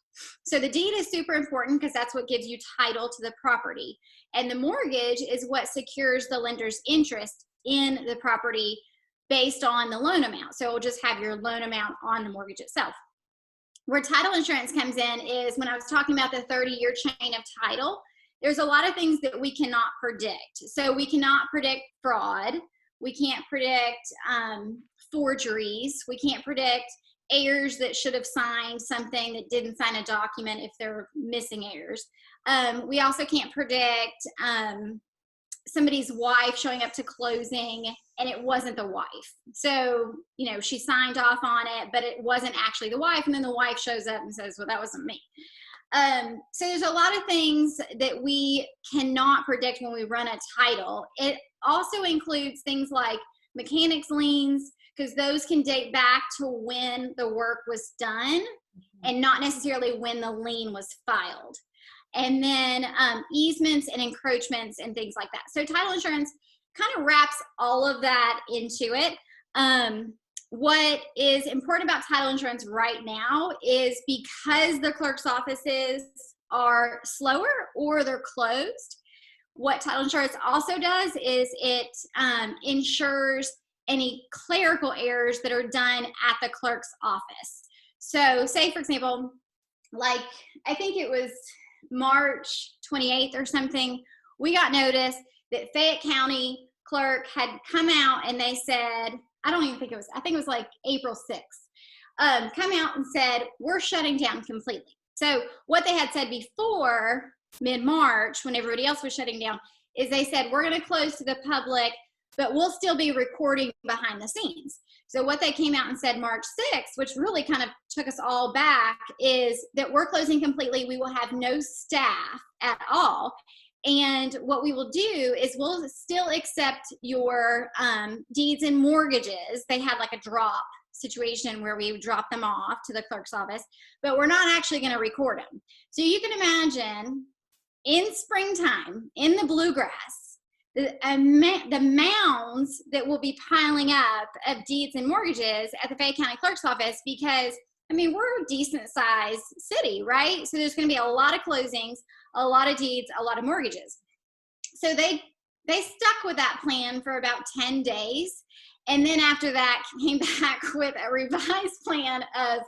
So the deed is super important because that's what gives you title to the property. And the mortgage is what secures the lender's interest in the property based on the loan amount. So it'll just have your loan amount on the mortgage itself. Where title insurance comes in is when I was talking about the 30-year chain of title, there's a lot of things that we cannot predict. So we cannot predict fraud. We can't predict forgeries. We can't predict heirs that should have signed something that didn't sign a document if they're missing heirs. We also can't predict somebody's wife showing up to closing and it wasn't the wife. So, you know, she signed off on it, but it wasn't actually the wife. And then the wife shows up and says, well, that wasn't me. So there's a lot of things that we cannot predict when we run a title. It also includes things like mechanics liens, because those can date back to when the work was done and not necessarily when the lien was filed. And then easements and encroachments and things like that. So title insurance kind of wraps all of that into it. What is important about title insurance right now is because the clerk's offices are slower or they're closed, what title insurance also does is it insures any clerical errors that are done at the clerk's office. So say, for example, like I think it was March 28th or something, we got notice that Fayette County clerk had come out and they said, I think it was like April 6th. come out and said, we're shutting down completely. So what they had said before mid-March, when everybody else was shutting down, is they said, we're going to close to the public, but we'll still be recording behind the scenes. So what they came out and said March 6th, which really kind of took us all back, is that we're closing completely. We will have no staff at all. And what we will do is we'll still accept your deeds and mortgages. They had like a drop situation where we would drop them off to the clerk's office, but we're not actually going to record them. So you can imagine in springtime, in the bluegrass, the mounds that will be piling up of deeds and mortgages at the Fayette County Clerk's Office, because I mean, we're a decent sized city, right? So there's going to be a lot of closings, a lot of deeds, a lot of mortgages. So they stuck with that plan for about 10 days. And then after that came back with a revised plan of,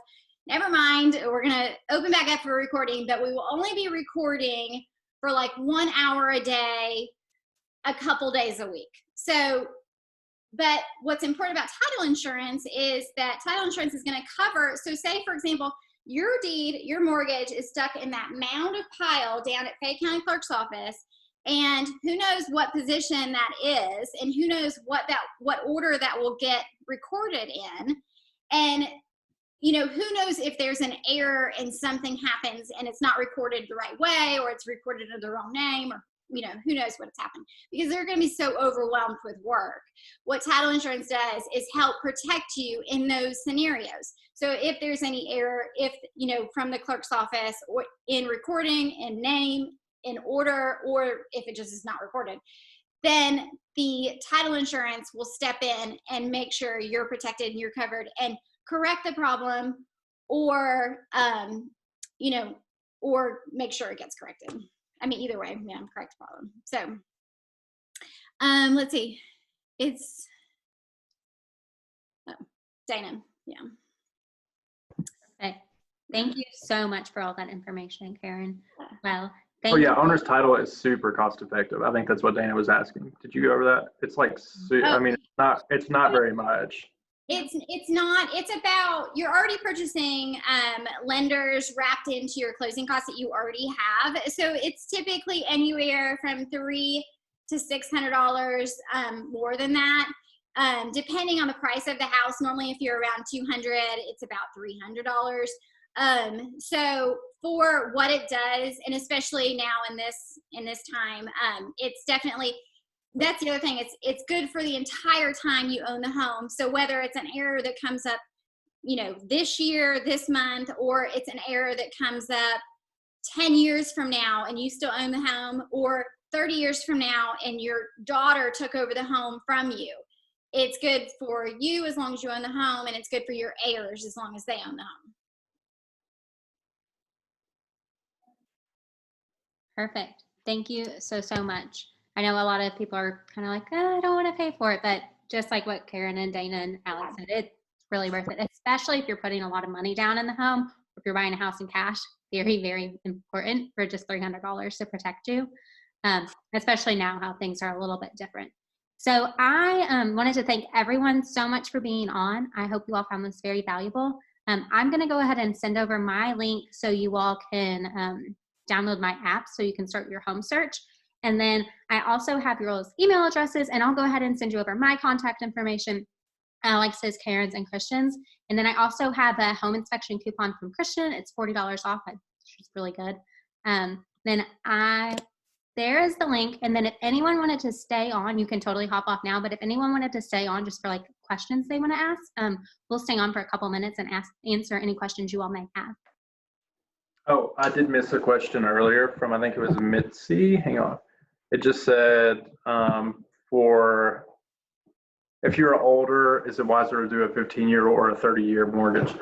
never mind, we're going to open back up for recording, but we will only be recording for like 1 hour a day, a couple days a week. So, but what's important about title insurance is that title insurance is going to cover, so say for example, your deed, your mortgage is stuck in that mound of pile down at Fayette County Clerk's Office, and who knows what position that is, and who knows what order that will get recorded in, and you know, who knows if there's an error and something happens and it's not recorded the right way, or it's recorded under the wrong name, or you know, who knows what's happened, because they're going to be so overwhelmed with work. What title insurance does is help protect you in those scenarios. So if there's any error, if, you know, from the clerk's office or in recording, in name, in order, or if it just is not recorded, then the title insurance will step in and make sure you're protected and you're covered and correct the problem, or, you know, or make sure it gets corrected. I mean, either way, yeah, correct the problem. So, let's see. It's Dana. Yeah. Okay. Thank you so much for all that information, Karen. Well, thank Oh yeah, you. owner's title is super cost effective. I think that's what Dana was asking. Did you go over that? It's like, I mean, it's not very much. It's not, it's about, you're already purchasing lenders wrapped into your closing costs that you already have. So it's typically anywhere from $300 to $600 more than that, depending on the price of the house. Normally, if you're around 200, it's about $300. So for what it does, and especially now in this time, it's definitely, that's the other thing. It's good for the entire time you own the home. So whether it's an error that comes up, you know, this year, this month, or it's an error that comes up 10 years from now and you still own the home, or 30 years from now and your daughter took over the home from you, it's good for you as long as you own the home, and it's good for your heirs as long as they own the home. Perfect. Thank you so much. I know a lot of people are kind of like, oh, I don't want to pay for it, but just like what Karen and Dana and Alex said, it's really worth it, especially if you're putting a lot of money down in the home, or if you're buying a house in cash. Very, very important for just $300 to protect you, especially now how things are a little bit different. So I wanted to thank everyone so much for being on. I hope you all found this very valuable. I'm going to go ahead and send over my link so you all can download my app so you can start your home search. And then I also have your email addresses, and I'll go ahead and send you over my contact information, Alex's, Karen's, and Christian's. And then I also have a home inspection coupon from Christion. It's $40 off, which is really good. Then there is the link. And then if anyone wanted to stay on, you can totally hop off now. But if anyone wanted to stay on just for like questions they want to ask, we'll stay on for a couple minutes and answer any questions you all may have. Oh, I did miss a question earlier from, I think it was Mitzi. Hang on. It just said, for if you're older, is it wiser to do a 15-year or a 30-year mortgage?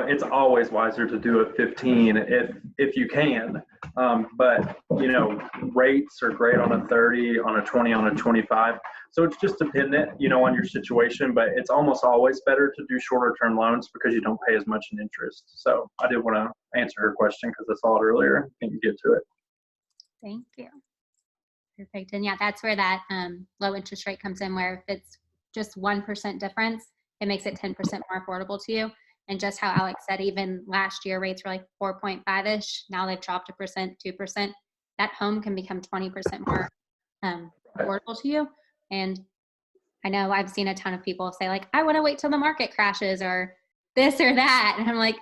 It's always wiser to do a 15 if you can. But you know, rates are great on a 30, on a 20, on a 25. So it's just dependent, you know, on your situation. But it's almost always better to do shorter term loans because you don't pay as much in interest. So I did want to answer her question because I saw it earlier. You can get to it. Thank you. Perfect. And yeah, that's where that low interest rate comes in, where if it's just 1% difference, it makes it 10% more affordable to you. And just how Alex said, even last year rates were like 4.5-ish. Now they've dropped 1%, 2%. That home can become 20% more affordable to you. And I know I've seen a ton of people say like, I want to wait till the market crashes or this or that. And I'm like,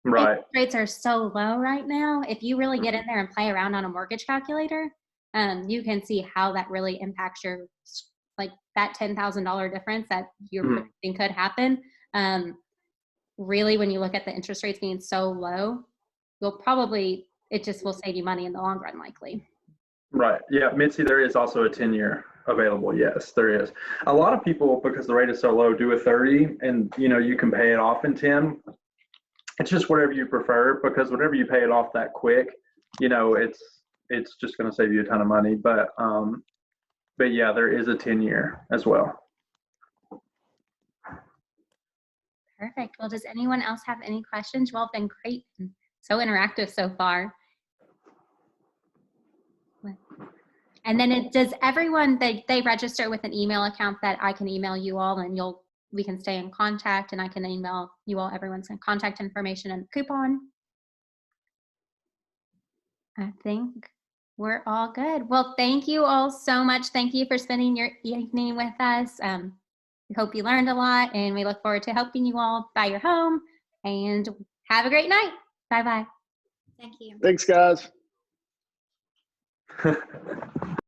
Right. rates are so low right now. If you really get in there and play around on a mortgage calculator, you can see how that really impacts your, like that $10,000 difference that you're predicting could happen. Really, when you look at the interest rates being so low, it just will save you money in the long run, likely. Right. Yeah, Mitzi, there is also a 10-year available. Yes, there is. A lot of people, because the rate is so low, do a 30 and, you can pay it off in 10. It's just whatever you prefer, because whenever you pay it off that quick, it's just going to save you a ton of money. But yeah, there is a 10-year as well. Perfect. Well, does anyone else have any questions? You all have been great and so interactive so far. And then does everyone, they register with an email account that I can email you all, and we can stay in contact, and I can email you all everyone's contact information and coupon? I think we're all good. Well, thank you all so much. Thank you for spending your evening with us. We hope you learned a lot, and we look forward to helping you all buy your home, and have a great night. Bye-bye. Thank you. Thanks, guys.